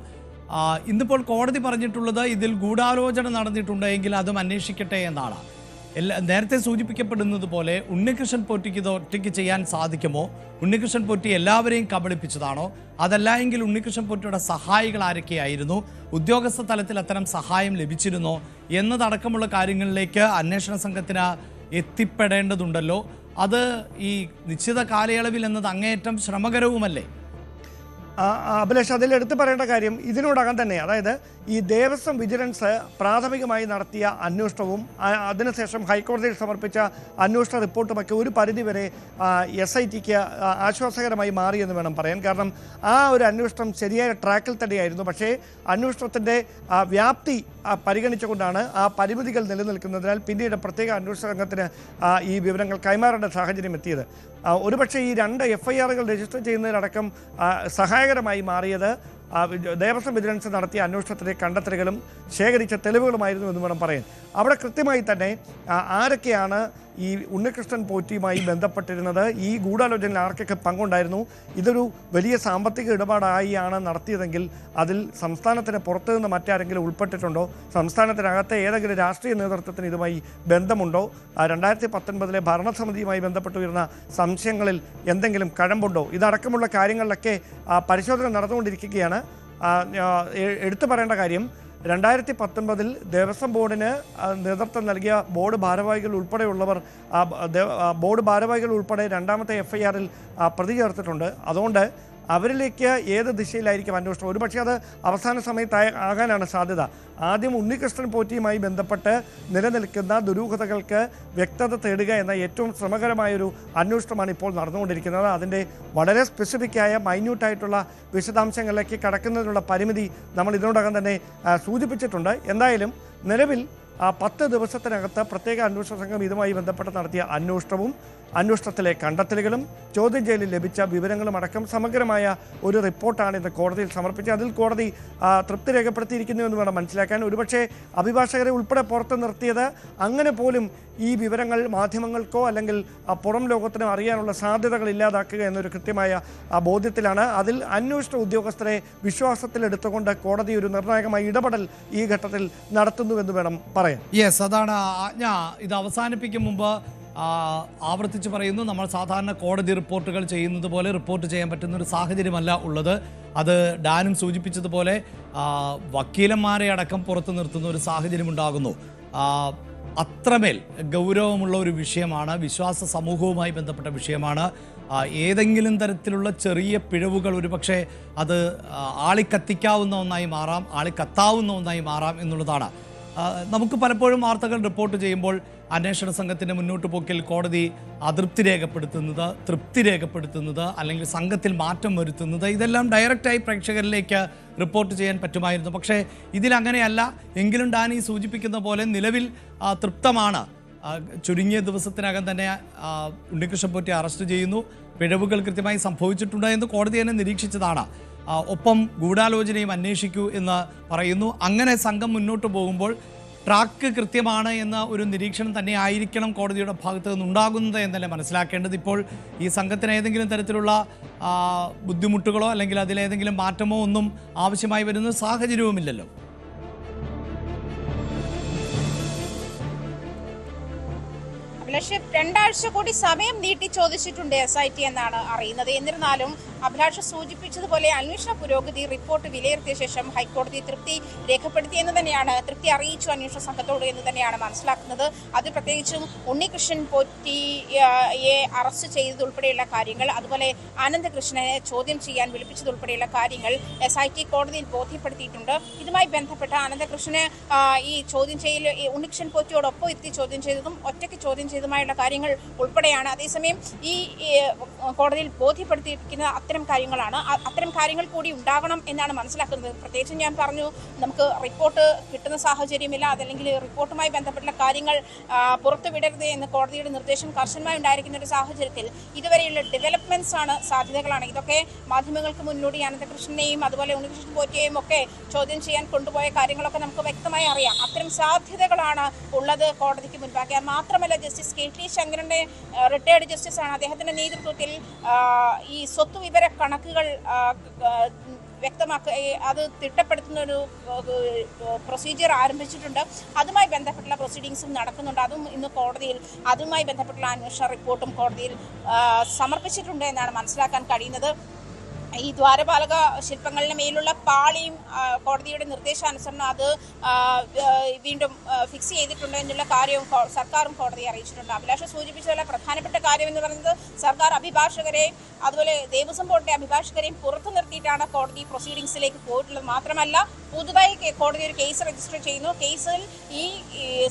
ഇന്നിപ്പോൾ കോടതി പറഞ്ഞിട്ടുള്ളത് ഇതിൽ ഗൂഢാലോചന നടന്നിട്ടുണ്ടെങ്കിൽ അതും അന്വേഷിക്കട്ടെ എന്നാണ്. നേരത്തെ സൂചിപ്പിക്കപ്പെടുന്നത് പോലെ ഉണ്ണികൃഷ്ണൻ പോറ്റിക്ക് ഇത് ഒറ്റയ്ക്ക് ചെയ്യാൻ സാധിക്കുമോ? ഉണ്ണികൃഷ്ണൻ പോറ്റി എല്ലാവരെയും കബളിപ്പിച്ചതാണോ? അതല്ല എങ്കിൽ ഉണ്ണികൃഷ്ണൻ പോറ്റിയുടെ സഹായികൾ ആരൊക്കെയായിരുന്നു? ഉദ്യോഗസ്ഥ തലത്തിൽ അത്തരം സഹായം ലഭിച്ചിരുന്നോ എന്നതടക്കമുള്ള കാര്യങ്ങളിലേക്ക് അന്വേഷണ സംഘത്തിന് എത്തിപ്പെടേണ്ടതുണ്ടല്ലോ. അത് ഈ നിശ്ചിത കാലയളവിൽ എന്നത് അങ്ങേയറ്റം ശ്രമകരവുമല്ലേ? അഭിലാഷ്, അതിൽ എടുത്തു പറയേണ്ട കാര്യം ഇതിനോടകം തന്നെ, അതായത് ഈ ദേവസ്വം വിജിലൻസ് പ്രാഥമികമായി നടത്തിയ അന്വേഷണവും അതിനുശേഷം ഹൈക്കോടതിയിൽ സമർപ്പിച്ച അന്വേഷണ റിപ്പോർട്ടുമൊക്കെ ഒരു പരിധിവരെ SITക്ക് ആശ്വാസകരമായി മാറിയെന്ന് വേണം പറയാൻ. കാരണം ആ ഒരു അന്വേഷണം ശരിയായ ട്രാക്കിൽ തന്നെയായിരുന്നു. പക്ഷേ അന്വേഷണത്തിൻ്റെ വ്യാപ്തി പരിഗണിച്ചുകൊണ്ടാണ് ആ പരിമിതികൾ നിലനിൽക്കുന്നതിനാൽ പിന്നീട് പ്രത്യേക അന്വേഷണ സംഘത്തിന് ഈ വിവരങ്ങൾ കൈമാറേണ്ട സാഹചര്യം എത്തിയത്. ഒരുപക്ഷെ ഈ 2 FIRകൾ രജിസ്റ്റർ ചെയ്യുന്നതിനടക്കം സഹായകരമായി മാറിയത് ദേവസ്വം വിജിലൻസ് നടത്തിയ അന്വേഷണത്തിലെ കണ്ടെത്തലുകളും ശേഖരിച്ച തെളിവുകളുമായിരുന്നു എന്ന് വേണം പറയാൻ. അവിടെ കൃത്യമായി തന്നെ ആരൊക്കെയാണ് ഈ ഉണ്ണികൃഷ്ണൻ പോറ്റിയുമായി ബന്ധപ്പെട്ടിരുന്നത്, ഈ ഗൂഢാലോചനയിൽ ആർക്കൊക്കെ പങ്കുണ്ടായിരുന്നു, ഇതൊരു വലിയ സാമ്പത്തിക ഇടപാടായാണ് നടത്തിയതെങ്കിൽ അതിൽ സംസ്ഥാനത്തിന് പുറത്തു നിന്ന് മറ്റാരെങ്കിലും ഉൾപ്പെട്ടിട്ടുണ്ടോ, സംസ്ഥാനത്തിനകത്തെ ഏതെങ്കിലും രാഷ്ട്രീയ നേതൃത്വത്തിന് ഇതുമായി ബന്ധമുണ്ടോ, 2019 ഭരണസമിതിയുമായി ബന്ധപ്പെട്ട് വരുന്ന സംശയങ്ങളിൽ എന്തെങ്കിലും കഴമ്പുണ്ടോ, ഇതടക്കമുള്ള കാര്യങ്ങളിലൊക്കെ പരിശോധന നടന്നുകൊണ്ടിരിക്കുകയാണ്. എടുത്തു പറയേണ്ട കാര്യം, 2019 ദേവസ്വം ബോർഡിന് നേതൃത്വം നൽകിയ ബോർഡ് ഭാരവാഹികൾ ഉൾപ്പെടെ രണ്ടാമത്തെ FIRൽ പ്രതി ചേർത്തിട്ടുണ്ട്. അതുകൊണ്ട് അവരിലേക്ക് ഏത് ദിശയിലായിരിക്കും അന്വേഷണം? ഒരുപക്ഷെ അത് അവസാന സമയത്ത് ആകാനാണ് സാധ്യത. ആദ്യം ഉണ്ണികൃഷ്ണൻ പോറ്റിയുമായി ബന്ധപ്പെട്ട് നിലനിൽക്കുന്ന ദുരൂഹതകൾക്ക് വ്യക്തത തേടുക എന്ന ഏറ്റവും ശ്രമകരമായൊരു അന്വേഷണമാണ് ഇപ്പോൾ നടന്നുകൊണ്ടിരിക്കുന്നത്. അതിൻ്റെ വളരെ സ്പെസിഫിക്കായ മൈന്യൂട്ടായിട്ടുള്ള വിശദാംശങ്ങളിലേക്ക് കടക്കുന്നതിനുള്ള പരിമിതി നമ്മൾ ഇതിനോടകം തന്നെ സൂചിപ്പിച്ചിട്ടുണ്ട്. എന്തായാലും നിലവിൽ 10 ദിവസത്തിനകത്ത് പ്രത്യേക അന്വേഷണ സംഘം ഇതുമായി ബന്ധപ്പെട്ട് നടത്തിയ അന്വേഷണവും അന്വേഷണത്തിലെ കണ്ടെത്തലുകളും ചോദ്യം ചെയ്യലിൽ ലഭിച്ച വിവരങ്ങളും അടക്കം സമഗ്രമായ ഒരു റിപ്പോർട്ടാണ് ഇന്ന് കോടതിയിൽ സമർപ്പിച്ചത്. അതിൽ കോടതി തൃപ്തി രേഖപ്പെടുത്തിയിരിക്കുന്നു എന്ന് വേണം മനസ്സിലാക്കാൻ. ഒരുപക്ഷെ അഭിഭാഷകരെ ഉൾപ്പെടെ പുറത്ത് നിർത്തിയത് അങ്ങനെ പോലും ഈ വിവരങ്ങൾ മാധ്യമങ്ങൾക്കോ അല്ലെങ്കിൽ പുറം ലോകത്തിനോ അറിയാനുള്ള സാധ്യതകൾ ഇല്ലാതാക്കുക എന്നൊരു കൃത്യമായ ബോധ്യത്തിലാണ്. അതിൽ അന്വേഷണ ഉദ്യോഗസ്ഥരെ വിശ്വാസത്തിലെടുത്തുകൊണ്ട് കോടതി ഒരു നിർണായകമായ ഇടപെടൽ ഈ ഘട്ടത്തിൽ നടത്തുന്നുവെന്ന് വേണം പറയാൻ. യെസ്, അതാണ് ആജ്ഞ. ഇത് അവസാനിപ്പിക്കും മുമ്പ് ആവർത്തിച്ച് പറയുന്നു, നമ്മൾ സാധാരണ കോടതി റിപ്പോർട്ടുകൾ ചെയ്യുന്നത് പോലെ റിപ്പോർട്ട് ചെയ്യാൻ പറ്റുന്ന ഒരു സാഹചര്യമല്ല ഉള്ളത്. അത് ഡാനും സൂചിപ്പിച്ചതുപോലെ വക്കീലന്മാരെ അടക്കം പുറത്തു നിർത്തുന്ന ഒരു സാഹചര്യം ഉണ്ടാകുന്നു. അത്രമേൽ ഗൗരവമുള്ള ഒരു വിഷയമാണ്, വിശ്വാസ സമൂഹവുമായി ബന്ധപ്പെട്ട വിഷയമാണ്. ഏതെങ്കിലും തരത്തിലുള്ള ചെറിയ പിഴവുകൾ ഒരുപക്ഷെ അത് ആളിക്കത്തിക്കാവുന്ന ഒന്നായി മാറാം, ആളിക്കത്താവുന്ന ഒന്നായി മാറാം എന്നുള്ളതാണ്. നമുക്ക് പലപ്പോഴും വാർത്തകൾ റിപ്പോർട്ട് ചെയ്യുമ്പോൾ അന്വേഷണ സംഘത്തിൻ്റെ മുന്നോട്ട് പോക്കിൽ കോടതി അതൃപ്തി രേഖപ്പെടുത്തുന്നത്, തൃപ്തി രേഖപ്പെടുത്തുന്നത്, അല്ലെങ്കിൽ സംഘത്തിൽ മാറ്റം വരുത്തുന്നത്, ഇതെല്ലാം ഡയറക്റ്റായി പ്രേക്ഷകരിലേക്ക് റിപ്പോർട്ട് ചെയ്യാൻ പറ്റുമായിരുന്നു. പക്ഷേ ഇതിലങ്ങനെയല്ല. എങ്കിലും ഡാനി സൂചിപ്പിക്കുന്ന പോലെ നിലവിൽ തൃപ്തമാണ്. ചുരുങ്ങിയ ദിവസത്തിനകം തന്നെ ഉണ്ണികൃഷ്ണൻ പോറ്റി അറസ്റ്റ് ചെയ്യുന്നു. പിഴവുകൾ കൃത്യമായി സംഭവിച്ചിട്ടുണ്ട് എന്ന് കോടതി തന്നെ നിരീക്ഷിച്ചതാണ്. ഒപ്പം ഗൂഢാലോചനയും അന്വേഷിക്കൂ എന്ന് പറയുന്നു. അങ്ങനെ സംഘം മുന്നോട്ട് പോകുമ്പോൾ ട്രാക്ക് കൃത്യമാണ് എന്ന ഒരു നിരീക്ഷണം തന്നെ ആയിരിക്കണം കോടതിയുടെ ഭാഗത്ത് നിന്നുണ്ടാകുന്നത് എന്നല്ലേ മനസ്സിലാക്കേണ്ടത്. ഇപ്പോൾ ഈ സംഘത്തിന് ഏതെങ്കിലും തരത്തിലുള്ള ബുദ്ധിമുട്ടുകളോ അല്ലെങ്കിൽ അതിലേതെങ്കിലും മാറ്റമോ ഒന്നും ആവശ്യമായി വരുന്ന സാഹചര്യവുമില്ലല്ലോ. അഭിലാഷ്, 2 ആഴ്ച കൂടി സമയം നീട്ടി ചോദിച്ചിട്ടുണ്ട് SIT എന്നാണ് അറിയുന്നത്. എന്നിരുന്നാലും അഭിലാഷ് സൂചിപ്പിച്ചതുപോലെ അന്വേഷണ പുരോഗതി റിപ്പോർട്ട് വിലയിരുത്തിയ ശേഷം ഹൈക്കോടതി തൃപ്തി രേഖപ്പെടുത്തിയെന്ന് തന്നെയാണ്, തൃപ്തി അറിയിച്ചു അന്വേഷണ സംഘത്തോട് എന്ന് തന്നെയാണ് മനസ്സിലാക്കുന്നത്. അത് പ്രത്യേകിച്ചും ഉണ്ണികൃഷ്ണൻ പോറ്റിയെ അറസ്റ്റ് ചെയ്തതുൾപ്പെടെയുള്ള കാര്യങ്ങൾ, അതുപോലെ ആനന്ദകൃഷ്ണനെ ചോദ്യം ചെയ്യാൻ വിളിപ്പിച്ചതുൾപ്പെടെയുള്ള കാര്യങ്ങൾ SIT കോടതിയിൽ ബോധ്യപ്പെടുത്തിയിട്ടുണ്ട്. ഇതുമായി ബന്ധപ്പെട്ട ആനന്ദകൃഷ്ണനെ ഈ ചോദ്യം ചെയ്യൽ ഉണ്ണികൃഷ്ണൻ പോറ്റിയോടൊപ്പം എത്തി ചോദ്യം ചെയ്തതും ഒറ്റയ്ക്ക് ചോദ്യം ചെയ്തതുമായുള്ള കാര്യങ്ങൾ ഉൾപ്പെടെയാണ്. അതേസമയം ഈ കോടതിയിൽ ബോധ്യപ്പെടുത്തിയിരിക്കുന്ന അത്തരം കാര്യങ്ങളാണ്. അത്തരം കാര്യങ്ങൾ കൂടി ഉണ്ടാകണം എന്നാണ് മനസ്സിലാക്കുന്നത്. പ്രത്യേകിച്ചും ഞാൻ പറഞ്ഞു, നമുക്ക് റിപ്പോർട്ട് കിട്ടുന്ന സാഹചര്യമില്ല, അതല്ലെങ്കിൽ റിപ്പോർട്ടുമായി ബന്ധപ്പെട്ട കാര്യങ്ങൾ പുറത്തുവിടരുത് എന്ന് കോടതിയുടെ നിർദ്ദേശം കർശനമായി ഉണ്ടായിരിക്കുന്ന ഒരു സാഹചര്യത്തിൽ ഇതുവരെയുള്ള ഡെവലപ്മെന്റ്സ് ആണ്, സാധ്യതകളാണ്. ഇതൊക്കെ മാധ്യമങ്ങൾക്ക് മുന്നോടി ആനന്ദകൃഷ്ണനെയും അതുപോലെ ഉണ്ണികൃഷ്ണൻ പോറ്റിയെയും ഒക്കെ ചോദ്യം ചെയ്യാൻ കൊണ്ടുപോയ കാര്യങ്ങളൊക്കെ നമുക്ക് വ്യക്തമായി അറിയാം. അത്തരം സാധ്യതകളാണ് ഉള്ളത് കോടതിക്ക് മുൻപാകെ. മാത്രമല്ല, ജസ്റ്റിസ് KT ശങ്കരന്റെ റിട്ടയർഡ് ജസ്റ്റിസാണ്. അദ്ദേഹത്തിന്റെ നേതൃത്വത്തിൽ ഈ സ്വത്ത് വിവര കണക്കുകൾ അത് തിട്ടപ്പെടുത്തുന്ന ഒരു പ്രൊസീജിയർ ആരംഭിച്ചിട്ടുണ്ട്. അതുമായി ബന്ധപ്പെട്ടുള്ള പ്രൊസീഡിങ്സും നടക്കുന്നുണ്ട്. അതും ഇന്ന് കോടതിയിൽ അതുമായി ബന്ധപ്പെട്ടുള്ള അന്വേഷണ റിപ്പോർട്ടും കോടതിയിൽ സമർപ്പിച്ചിട്ടുണ്ട് എന്നാണ് മനസ്സിലാക്കാൻ കഴിയുന്നത്. ഈ ദ്വാരപാലക ശില്പങ്ങളുടെ മേലുള്ള പാളിയും കോടതിയുടെ നിർദ്ദേശാനുസരണം അത് വീണ്ടും ഫിക്സ് ചെയ്തിട്ടുണ്ട് എന്നുള്ള കാര്യവും സർക്കാരും കോടതിയെ അറിയിച്ചിട്ടുണ്ട്. അഭിലാഷ സൂചിപ്പിച്ചതുപോലെ പ്രധാനപ്പെട്ട കാര്യം എന്ന് പറയുന്നത് സർക്കാർ അഭിഭാഷകരെയും അതുപോലെ ദേവസ്വം ബോർഡിന്റെ അഭിഭാഷകരെയും പുറത്തു നിർത്തിയിട്ടാണ് കോടതി പ്രൊസീഡിങ്സിലേക്ക് പോയിട്ടുള്ളത്. മാത്രമല്ല പുതുതായി കോടതി ഒരു കേസ് രജിസ്റ്റർ ചെയ്യുന്നു. കേസിൽ ഈ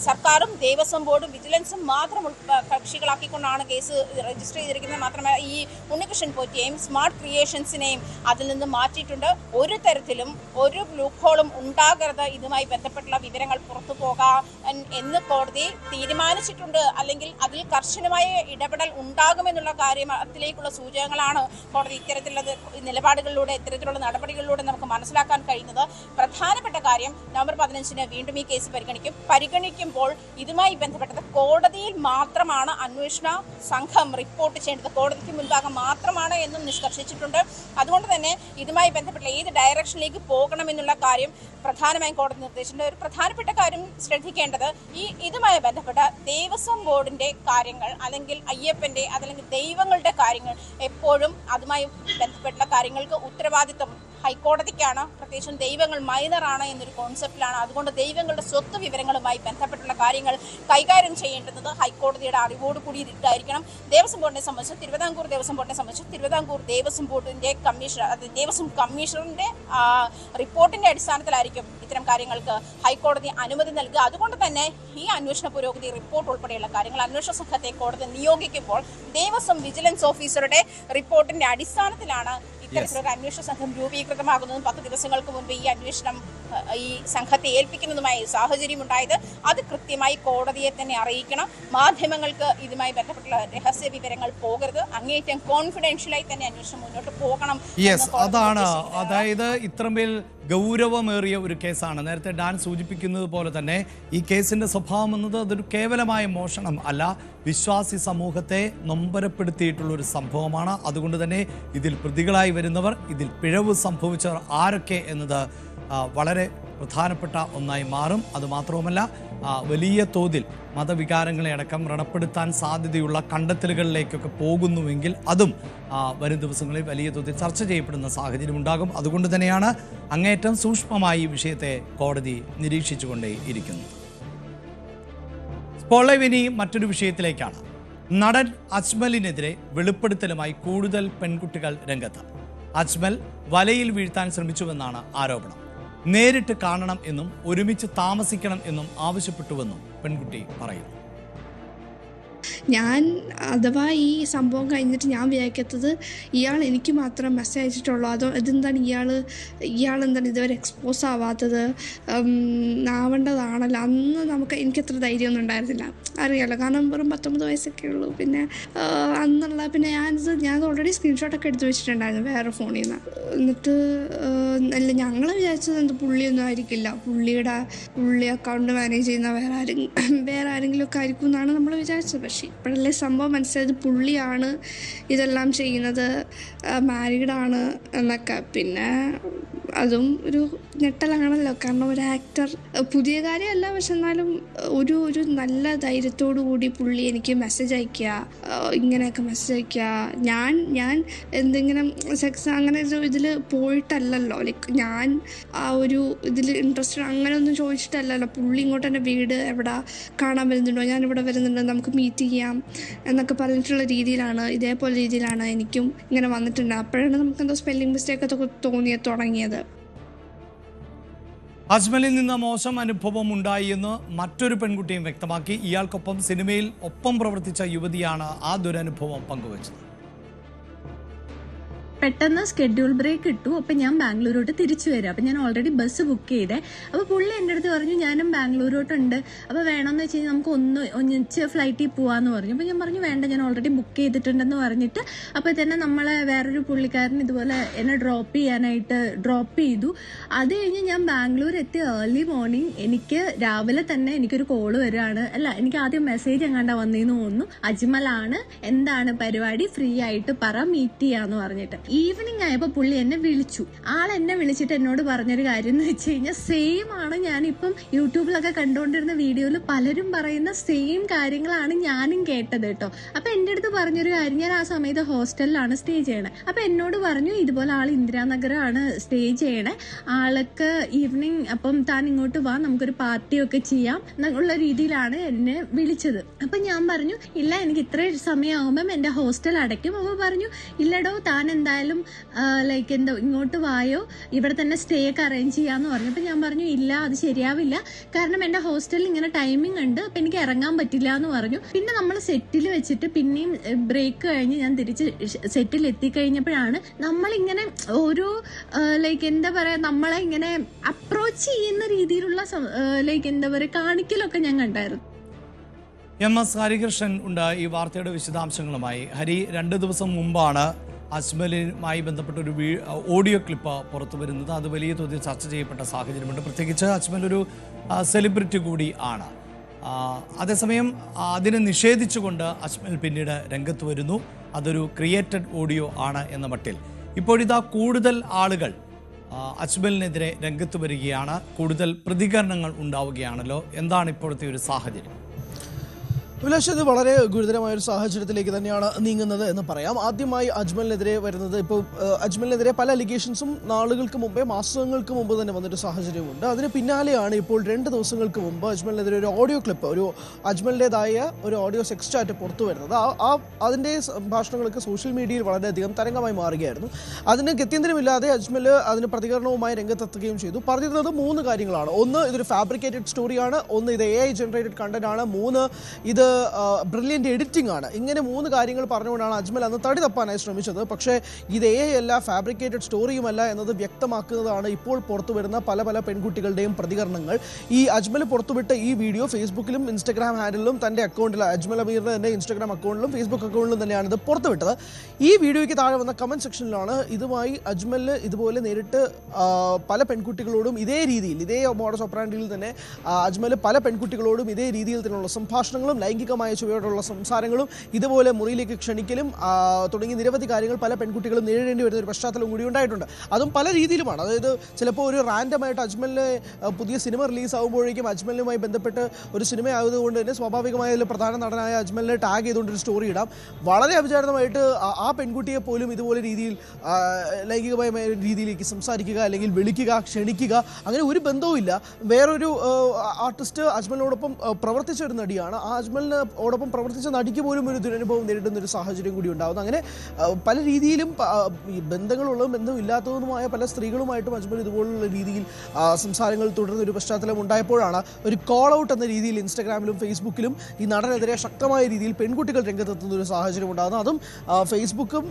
സർക്കാരും ദേവസ്വം ബോർഡും വിജിലൻസും മാത്രം കക്ഷികളാക്കിക്കൊണ്ടാണ് കേസ് രജിസ്റ്റർ ചെയ്തിരിക്കുന്നത്. മാത്രമല്ല ഈ ഉണ്ണികൃഷ്ണൻ പോറ്റിയെയും സ്മാർട്ട് ക്രിയേഷൻസിനെയും അതിൽ നിന്ന് മാറ്റിയിട്ടുണ്ട്. ഒരു തരത്തിലും ഒരു ലൂപ്പ് ഹോളും ഉണ്ടാകരുത്, ഇതുമായി ബന്ധപ്പെട്ടുള്ള വിവരങ്ങൾ പുറത്തു പോകാൻ എന്ന് കോടതി തീരുമാനിച്ചിട്ടുണ്ട്. അല്ലെങ്കിൽ അതിൽ കർശനമായ ഇടപെടൽ ഉണ്ടാകുമെന്നുള്ള കാര്യത്തിലേക്കുള്ള സൂചനകളാണ് കോടതി ഇത്തരത്തിലുള്ള നിലപാടുകളിലൂടെ ഇത്തരത്തിലുള്ള നടപടികളിലൂടെ നമുക്ക് മനസ്സിലാക്കാൻ കഴിയുന്നത്. പ്രധാനപ്പെട്ട കാര്യം നവംബർ 15-ന് വീണ്ടും ഈ കേസ് പരിഗണിക്കുമ്പോൾ ഇതുമായി ബന്ധപ്പെട്ടത് കോടതിയിൽ മാത്രമാണ് അന്വേഷണ സംഘം റിപ്പോർട്ട് ചെയ്യേണ്ടത്, കോടതിക്ക് മുൻപാകെ മാത്രമാണ് എന്നും നിഷ്കർഷിച്ചിട്ടുണ്ട്. അതുകൊണ്ട് തന്നെ ഇതുമായി ബന്ധപ്പെട്ട ഏത് ഡയറക്ഷനിലേക്ക് പോകണമെന്നുള്ള കാര്യം പ്രധാനമായും കോടതി നിർദ്ദേശിച്ചിട്ടുണ്ട്. ഒരു പ്രധാനപ്പെട്ട കാര്യം ശ്രദ്ധിക്കേണ്ടത് ഇതുമായി ബന്ധപ്പെട്ട ദേവസ്വം ബോർഡിന്റെ കാര്യങ്ങൾ അല്ലെങ്കിൽ അയ്യപ്പന്റെ അതല്ലെങ്കിൽ ദൈവങ്ങളുടെ കാര്യങ്ങൾ എപ്പോഴും അതുമായി ബന്ധപ്പെട്ടുള്ള കാര്യങ്ങൾക്ക് ഉത്തരവാദിത്വം ഹൈക്കോടതിക്കാണ്. പ്രത്യേകിച്ചും ദൈവങ്ങൾ മൈനറാണ് എന്നൊരു കോൺസെപ്റ്റിലാണ്. അതുകൊണ്ട് ദൈവങ്ങളുടെ സ്വത്ത് വിവരങ്ങളുമായി ബന്ധപ്പെട്ടുള്ള കാര്യങ്ങൾ കൈകാര്യം ചെയ്യേണ്ടുന്നത് ഹൈക്കോടതിയുടെ അറിവോട് കൂടി ഇട്ടായിരിക്കണം. ദേവസ്വം ബോർഡിനെ സംബന്ധിച്ച് തിരുവിതാംകൂർ ദേവസ്വം ബോർഡിനെ സംബന്ധിച്ച് തിരുവിതാംകൂർ ദേവസ്വം ബോർഡിന്റെ ദേവസ്വം കമ്മീഷണറിന്റെ റിപ്പോർട്ടിന്റെ അടിസ്ഥാനത്തിലായിരിക്കും ഇത്തരം കാര്യങ്ങൾക്ക് ഹൈക്കോടതി അനുമതി നൽകുക. അതുകൊണ്ട് തന്നെ ഈ അന്വേഷണ പുരോഗതി റിപ്പോർട്ട് ഉൾപ്പെടെയുള്ള കാര്യങ്ങൾ അന്വേഷണ സംഘത്തെ കോടതി നിയോഗിക്കുമ്പോൾ ദേവസ്വം വിജിലൻസ് ഓഫീസറുടെ റിപ്പോർട്ടിന്റെ അടിസ്ഥാനത്തിലാണ് ഇത്തരത്തിലൊരു അന്വേഷണ സംഘം രൂപീകൃതമാകുന്നതും 10 ദിവസങ്ങൾക്ക് മുൻപ് ഈ അന്വേഷണം ഈ സംഘത്തെ ഏൽപ്പിക്കുന്നതുമായ സാഹചര്യം ഉണ്ടായത്. അത് കൃത്യമായി കോടതിയെ തന്നെ അറിയിക്കണം. മാധ്യമങ്ങൾക്ക് ഇതുമായി ബന്ധപ്പെട്ടുള്ള രഹസ്യ വിവരങ്ങൾ പോകരുത്. അങ്ങേയറ്റം കോൺഫിഡൻഷ്യലായി തന്നെ അന്വേഷണം മുന്നോട്ട് പോകണം. അതാണ്, അതായത് ഇത്രമേൽ ഗൗരവമേറിയ ഒരു കേസാണ്. നേരത്തെ ഡാൻ സൂചിപ്പിക്കുന്നത് പോലെ തന്നെ ഈ കേസിന്റെ സ്വഭാവം എന്നത് അതൊരു കേവലമായ മോഷണം അല്ല, വിശ്വാസി സമൂഹത്തെ നൊമ്പരപ്പെടുത്തിയിട്ടുള്ള ഒരു സംഭവമാണ്. അതുകൊണ്ട് തന്നെ ഇതിൽ പ്രതികളായി വരുന്നവർ, ഇതിൽ പിഴവ് സംഭവിച്ചവർ ആരൊക്കെ എന്നത് വളരെ പ്രധാനപ്പെട്ട ഒന്നായി മാറും. അതുമാത്രവുമല്ല, വലിയ തോതിൽ മതവികാരങ്ങളെ അടക്കം വ്രണപ്പെടുത്താൻ സാധ്യതയുള്ള കണ്ടെത്തലുകളിലേക്കൊക്കെ പോകുന്നുവെങ്കിൽ അതും വരും ദിവസങ്ങളിൽ വലിയ തോതിൽ ചർച്ച ചെയ്യപ്പെടുന്ന സാഹചര്യം ഉണ്ടാകും. അതുകൊണ്ട് തന്നെയാണ് അങ്ങേയറ്റം സൂക്ഷ്മമായി ഈ വിഷയത്തെ കോടതി നിരീക്ഷിച്ചുകൊണ്ടേയിരിക്കുന്നത്. ഇപ്പോൾ ഇനി മറ്റൊരു വിഷയത്തിലേക്കാണ്. നടൻ അജ്മലിനെതിരെ വെളിപ്പെടുത്തലുമായി കൂടുതൽ പെൺകുട്ടികൾ രംഗത്ത്. അജ്മൽ വലയിൽ വീഴ്ത്താൻ ശ്രമിച്ചുവെന്നാണ് ആരോപണം. നേരിട്ട് കാണണം എന്നും ഒരുമിച്ച് താമസിക്കണം എന്നും ആവശ്യപ്പെട്ടുവെന്നും പെൺകുട്ടി പറയുന്നു. ഞാൻ അഥവാ ഈ സംഭവം കഴിഞ്ഞിട്ട് ഞാൻ വിചാരിക്കാത്തത് ഇയാൾ എനിക്ക് മാത്രം മെസ്സേജ് അയച്ചിട്ടുള്ളൂ, അതോ ഇതെന്താണ് ഇയാളെന്താണ് ഇതുവരെ എക്സ്പോസ് ആവാത്തത്, ആവേണ്ടതാണല്ലോ. അന്ന് എനിക്കത്ര ധൈര്യമൊന്നും ഉണ്ടായിരുന്നില്ല, അറിയാമല്ലോ, കാരണം വെറും 19 വയസ്സൊക്കെ ഉള്ളൂ. പിന്നെ ഞാൻ ഓൾറെഡി സ്ക്രീൻഷോട്ടൊക്കെ എടുത്ത് വെച്ചിട്ടുണ്ടായിരുന്നു വേറെ ഫോണിൽ നിന്ന്. എന്നിട്ട് അല്ല, ഞങ്ങൾ വിചാരിച്ചത് പുള്ളിയൊന്നും ആയിരിക്കില്ല, പുള്ളി അക്കൗണ്ട് മാനേജ് ചെയ്യുന്ന വേറെ ആരെങ്കിലും ഒക്കെ ആയിരിക്കും എന്നാണ് നമ്മൾ വിചാരിച്ചത്. പക്ഷേ ഇപ്പോഴല്ലേ സംഭവം മനസ്സിലായത് പുള്ളിയാണ് ഇതെല്ലാം ചെയ്യുന്നത്, മാരീഡാണ് എന്നൊക്കെ. പിന്നെ അതും ഒരു ഞെട്ടലാണല്ലോ, കാരണം ഒരു ആക്ടർ, പുതിയ കാര്യമല്ല, പക്ഷെ എന്നാലും ഒരു നല്ല ധൈര്യത്തോടു കൂടി പുള്ളി എനിക്ക് മെസ്സേജ് അയക്കുക, ഇങ്ങനെയൊക്കെ മെസ്സേജ് അയക്കുക. ഞാൻ എന്തെങ്കിലും സെക്സ് അങ്ങനെ ഒരു ഇതിൽ പോയിട്ടല്ലല്ലോ, ലൈക്ക് ഞാൻ ആ ഒരു ഇതിൽ ഇൻട്രസ്റ്റഡ് അങ്ങനെയൊന്നും ചോദിച്ചിട്ടല്ലല്ലോ. പുള്ളി ഇങ്ങോട്ട് എൻ്റെ വീട് എവിടെ കാണാൻ വരുന്നുണ്ടോ, ഞാൻ ഇവിടെ വരുന്നുണ്ട്, നമുക്ക് മീറ്റ് ചെയ്യാം എന്നൊക്കെ പറഞ്ഞിട്ടുള്ള ഇതേപോലെ രീതിയിലാണ് എനിക്കും ഇങ്ങനെ വന്നിട്ടുണ്ട്. അപ്പോഴാണ് നമുക്ക് എന്തോ സ്പെല്ലിംഗ് മിസ്റ്റേക്കൊക്കെ തുടങ്ങിയത്. അജ്മലിൽ നിന്ന് മോശം അനുഭവം ഉണ്ടായി എന്ന് മറ്റൊരു പെൺകുട്ടിയും വ്യക്തമാക്കി. ഇയാൾക്കൊപ്പം സിനിമയിൽ ഒപ്പം പ്രവർത്തിച്ച യുവതിയാണ് ആ ദുരനുഭവം പങ്കുവച്ചത്. പെട്ടെന്ന് സ്കെഡ്യൂൾ ബ്രേക്ക് ഇട്ടു. അപ്പം ഞാൻ ബാംഗ്ലൂരോട്ട് തിരിച്ചു വരാം. അപ്പം ഞാൻ ഓൾറെഡി ബസ് ബുക്ക് ചെയ്തേ. അപ്പോൾ പുള്ളി എൻ്റെ അടുത്ത് പറഞ്ഞു ഞാനും ബാംഗ്ലൂരോട്ടുണ്ട്, അപ്പോൾ വേണമെന്ന് വെച്ച് കഴിഞ്ഞാൽ നമുക്ക് ഒന്നിച്ച് ഫ്ലൈറ്റിൽ പോകാമെന്ന് പറഞ്ഞു. അപ്പോൾ ഞാൻ പറഞ്ഞു വേണ്ട, ഞാൻ ഓൾറെഡി ബുക്ക് ചെയ്തിട്ടുണ്ടെന്ന് പറഞ്ഞിട്ട് അപ്പോൾ തന്നെ നമ്മളെ വേറൊരു പുള്ളിക്കാരൻ ഇതുപോലെ എന്നെ ഡ്രോപ്പ് ചെയ്തു. അത് കഴിഞ്ഞ് ഞാൻ ബാംഗ്ലൂർ എത്തി ഏർലി മോർണിംഗ്. എനിക്ക് രാവിലെ തന്നെ എനിക്കൊരു കോള് വരികയാണ്. അല്ല, എനിക്ക് ആദ്യം മെസ്സേജ് എങ്ങാണ്ടാ വന്നേന്ന് തോന്നുന്നു, അജ്മലാണ്, എന്താണ് പരിപാടി, ഫ്രീ ആയിട്ട് പറ, മീറ്റ് ചെയ്യാന്ന് പറഞ്ഞിട്ട്. ഈവനിങ് ആയപ്പോൾ പുള്ളി എന്നെ വിളിച്ചു. എന്നെ വിളിച്ചിട്ട് എന്നോട് പറഞ്ഞൊരു കാര്യം എന്ന് വെച്ച് കഴിഞ്ഞാൽ സെയിം ആണ് ഞാനിപ്പം യൂട്യൂബിലൊക്കെ കണ്ടുകൊണ്ടിരുന്ന വീഡിയോയിൽ പലരും പറയുന്ന സെയിം കാര്യങ്ങളാണ് ഞാനും കേട്ടത് കേട്ടോ. അപ്പൊ എൻ്റെ അടുത്ത് പറഞ്ഞൊരു കാര്യം, ഞാൻ ആ സമയത്ത് ഹോസ്റ്റലിലാണ് സ്റ്റേ ചെയ്യണേ. അപ്പൊ എന്നോട് പറഞ്ഞു ഇതുപോലെ ആൾ ഇന്ദിരാനഗറാണ് സ്റ്റേ ചെയ്യണേ, ആൾക്ക് ഈവനിങ് അപ്പം താൻ ഇങ്ങോട്ട് വാ, നമുക്കൊരു പാർട്ടിയൊക്കെ ചെയ്യാം എന്നുള്ള രീതിയിലാണ് എന്നെ വിളിച്ചത്. അപ്പൊ ഞാൻ പറഞ്ഞു ഇല്ല, എനിക്ക് ഇത്ര സമയമാകുമ്പം എൻ്റെ ഹോസ്റ്റൽ അടയ്ക്കും. അപ്പോൾ പറഞ്ഞു ഇല്ലടോ, താൻ എന്തായാലും ലൈക്ക് എന്താ ഇങ്ങോട്ട് വായോ, ഇവിടെ തന്നെ സ്റ്റേ ഒക്കെ അറേഞ്ച് ചെയ്യാന്ന് പറഞ്ഞു. അപ്പൊ ഞാൻ പറഞ്ഞു ഇല്ല, അത് ശരിയാവില്ല, കാരണം എൻ്റെ ഹോസ്റ്റലിൽ ഇങ്ങനെ ടൈമിംഗ് ഉണ്ട്, അപ്പൊ എനിക്ക് ഇറങ്ങാൻ പറ്റില്ല എന്ന് പറഞ്ഞു. പിന്നെ നമ്മൾ സെറ്റിൽ വെച്ചിട്ട് പിന്നെയും ബ്രേക്ക് കഴിഞ്ഞ് ഞാൻ തിരിച്ച് സെറ്റിൽ എത്തിക്കഴിഞ്ഞപ്പോഴാണ് നമ്മളിങ്ങനെ ഓരോ ലൈക്ക് എന്താ പറയാ, നമ്മളെ ഇങ്ങനെ അപ്രോച്ച് ചെയ്യുന്ന രീതിയിലുള്ള ലൈക്ക് എന്താ പറയുക കാണിക്കലൊക്കെ ഞാൻ കണ്ടായിരുന്നു. MS ഹരികൃഷ്ണൻ ഉണ്ട് ഈ വാർത്തയുടെ വിശദാംശങ്ങളുമായി. ഹരി, 2 ദിവസം മുമ്പാണ് അജ്മലുമായി ബന്ധപ്പെട്ട ഒരു ഓഡിയോ ക്ലിപ്പ് പുറത്തു വരുന്നത്. അത് വലിയ തോതിൽ ചർച്ച ചെയ്യപ്പെട്ട സാഹചര്യമുണ്ട്. പ്രത്യേകിച്ച് അജ്മൽ ഒരു സെലിബ്രിറ്റി കൂടി ആണ്. അതേസമയം അതിനെ നിഷേധിച്ചുകൊണ്ട് അജ്മൽ പിന്നീട് രംഗത്ത് വരുന്നു. അതൊരു ക്രിയേറ്റഡ് ഓഡിയോ ആണ് എന്ന മട്ടിൽ ഇപ്പോഴിതാ കൂടുതൽ ആളുകൾ അജ്മലിനെതിരെ രംഗത്ത് വരികയാണ്. കൂടുതൽ പ്രതികരണങ്ങൾ ഉണ്ടാവുകയാണല്ലോ. എന്താണ് ഇപ്പോഴത്തെ ഒരു സാഹചര്യം? അഭിലാഷ്, ഇത് വളരെ ഗുരുതരമായ ഒരു സാഹചര്യത്തിലേക്ക് തന്നെയാണ് നീങ്ങുന്നത് എന്ന് പറയാം. ആദ്യമായി അജ്മലിനെതിരെ വരുന്നത്, ഇപ്പോൾ അജ്മലിനെതിരെ പല അലിഗേഷൻസും നാളുകൾക്ക് മുമ്പേ, മാസങ്ങൾക്ക് മുമ്പ് തന്നെ വന്നൊരു സാഹചര്യമുണ്ട്. അതിന് പിന്നാലെയാണ് ഇപ്പോൾ 2 ദിവസങ്ങൾക്ക് മുമ്പ് അജ്മലിനെതിരെ ഒരു ഓഡിയോ ക്ലിപ്പ്, ഒരു അജ്മലിൻ്റെതായ ഒരു ഓഡിയോ സെക്സ് ചാറ്റ് പുറത്തു വരുന്നത്. അതിൻ്റെ സംഭാഷണങ്ങളൊക്കെ സോഷ്യൽ മീഡിയയിൽ വളരെയധികം തരംഗമായി മാറുകയായിരുന്നു. അതിന് ഗത്യന്തരമില്ലാതെ അജ്മൽ അതിന് പ്രതികരണവുമായി രംഗത്തെത്തുകയും ചെയ്തു. പറഞ്ഞിരുന്നത് 3 കാര്യങ്ങളാണ്. ഒന്ന്, ഇതൊരു ഫാബ്രിക്കേറ്റഡ് സ്റ്റോറിയാണ്. ഒന്ന്, ഇത് AI ജനറേറ്റഡ് കണ്ടന്റ് ആണ്. 3, ഇത് ബ്രില്യൻ്റ് എഡിറ്റിംഗ് ആണ്. ഇങ്ങനെ 3 കാര്യങ്ങൾ പറഞ്ഞുകൊണ്ടാണ് അജ്മൽ അന്ന് തടി തപ്പാനായി ശ്രമിച്ചത്. പക്ഷേ ഇത് AI അല്ല, ഫാബ്രിക്കേറ്റഡ് സ്റ്റോറിയുമല്ല എന്നത് വ്യക്തമാക്കുന്നതാണ് ഇപ്പോൾ പുറത്തു വരുന്ന പല പെൺകുട്ടികളുടെയും പ്രതികരണങ്ങൾ. ഈ അജ്മൽ പുറത്തുവിട്ട ഈ വീഡിയോ ഫേസ്ബുക്കിലും ഇൻസ്റ്റഗ്രാം ഹാൻഡിലും തൻ്റെ അക്കൗണ്ടിൽ, അജ്മൽ അമീറിൻ്റെ തന്നെ ഇൻസ്റ്റഗ്രാം അക്കൗണ്ടിലും ഫേസ്ബുക്ക് അക്കൗണ്ടിലും തന്നെയാണ് ഇത് പുറത്തുവിട്ടത്. ഈ വീഡിയോയ്ക്ക് താഴെ വന്ന കമൻറ്റ് സെക്ഷനിലാണ് ഇതുമായി അജ്മലിന് ഇതുപോലെ നേരിട്ട് പല പെൺകുട്ടികളോടും ഇതേ രീതിയിൽ, ഇതേ മോഡസ് ഓപ്പറാൻഡിയിൽ തന്നെ അജ്മൽ പല പെൺകുട്ടികളോടും ഇതേ രീതിയിൽ തന്നെയുള്ള സംഭാഷണങ്ങളും ലൈംഗികമായ ചുവയോടുള്ള സംസാരങ്ങളും ഇതുപോലെ മുറിയിലേക്ക് ക്ഷണിക്കലും തുടങ്ങി നിരവധി കാര്യങ്ങൾ പല പെൺകുട്ടികളും നേരിടേണ്ടി വരുന്ന ഒരു പശ്ചാത്തലം കൂടി ഉണ്ടായിട്ടുണ്ട്. അതും പല രീതിയിലുമാണ്. അതായത് ചിലപ്പോൾ ഒരു റാൻഡമായിട്ട് അജ്മലിന് പുതിയ സിനിമ റിലീസ് ആകുമ്പോഴേക്കും അജ്മലിനുമായി ബന്ധപ്പെട്ട് ഒരു സിനിമ ആയതുകൊണ്ട് തന്നെ സ്വാഭാവികമായ പ്രധാന നടനായ അജ്മലിനെ ടാഗ് ചെയ്തുകൊണ്ടൊരു സ്റ്റോറി ഇടാം. വളരെ അവിചാരിതമായിട്ട് ആ പെൺകുട്ടിയെ പോലും ഇതുപോലെ രീതിയിൽ ലൈംഗികമായ രീതിയിലേക്ക് സംസാരിക്കുക, അല്ലെങ്കിൽ വിളിക്കുക, ക്ഷണിക്കുക, അങ്ങനെ ഒരു ബന്ധവുമില്ല. വേറൊരു ആർട്ടിസ്റ്റ് അജ്മലിനോടൊപ്പം പ്രവർത്തിച്ച ഒരു നടിയാണ്. ആ അജ്മലിനോടൊപ്പം പ്രവർത്തിച്ച നടിക്ക് പോലും ഒരു ദുരനുഭവം നേരിടുന്ന ഒരു സാഹചര്യം കൂടി ഉണ്ടാകുന്നു. അങ്ങനെ പല രീതിയിലും ബന്ധങ്ങളുള്ളതും ബന്ധമില്ലാത്തതുമായ പല സ്ത്രീകളുമായിട്ടും അജ്മൽ ഇതുപോലുള്ള രീതിയിൽ സംസാരങ്ങൾ തുടർന്ന ഒരു പശ്ചാത്തലം ഉണ്ടായപ്പോഴാണ് ഒരു കോൾ ഔട്ട് എന്ന രീതിയിൽ ഇൻസ്റ്റഗ്രാമിലും ഫേസ്ബുക്കിലും ഈ നടനെതിരെ ശക്തമായ രീതിയിൽ പെൺകുട്ടികൾ രംഗത്തെത്തുന്ന ഒരു സാഹചര്യം ഉണ്ടാകുന്നു. അതും ഫേസ്ബുക്കും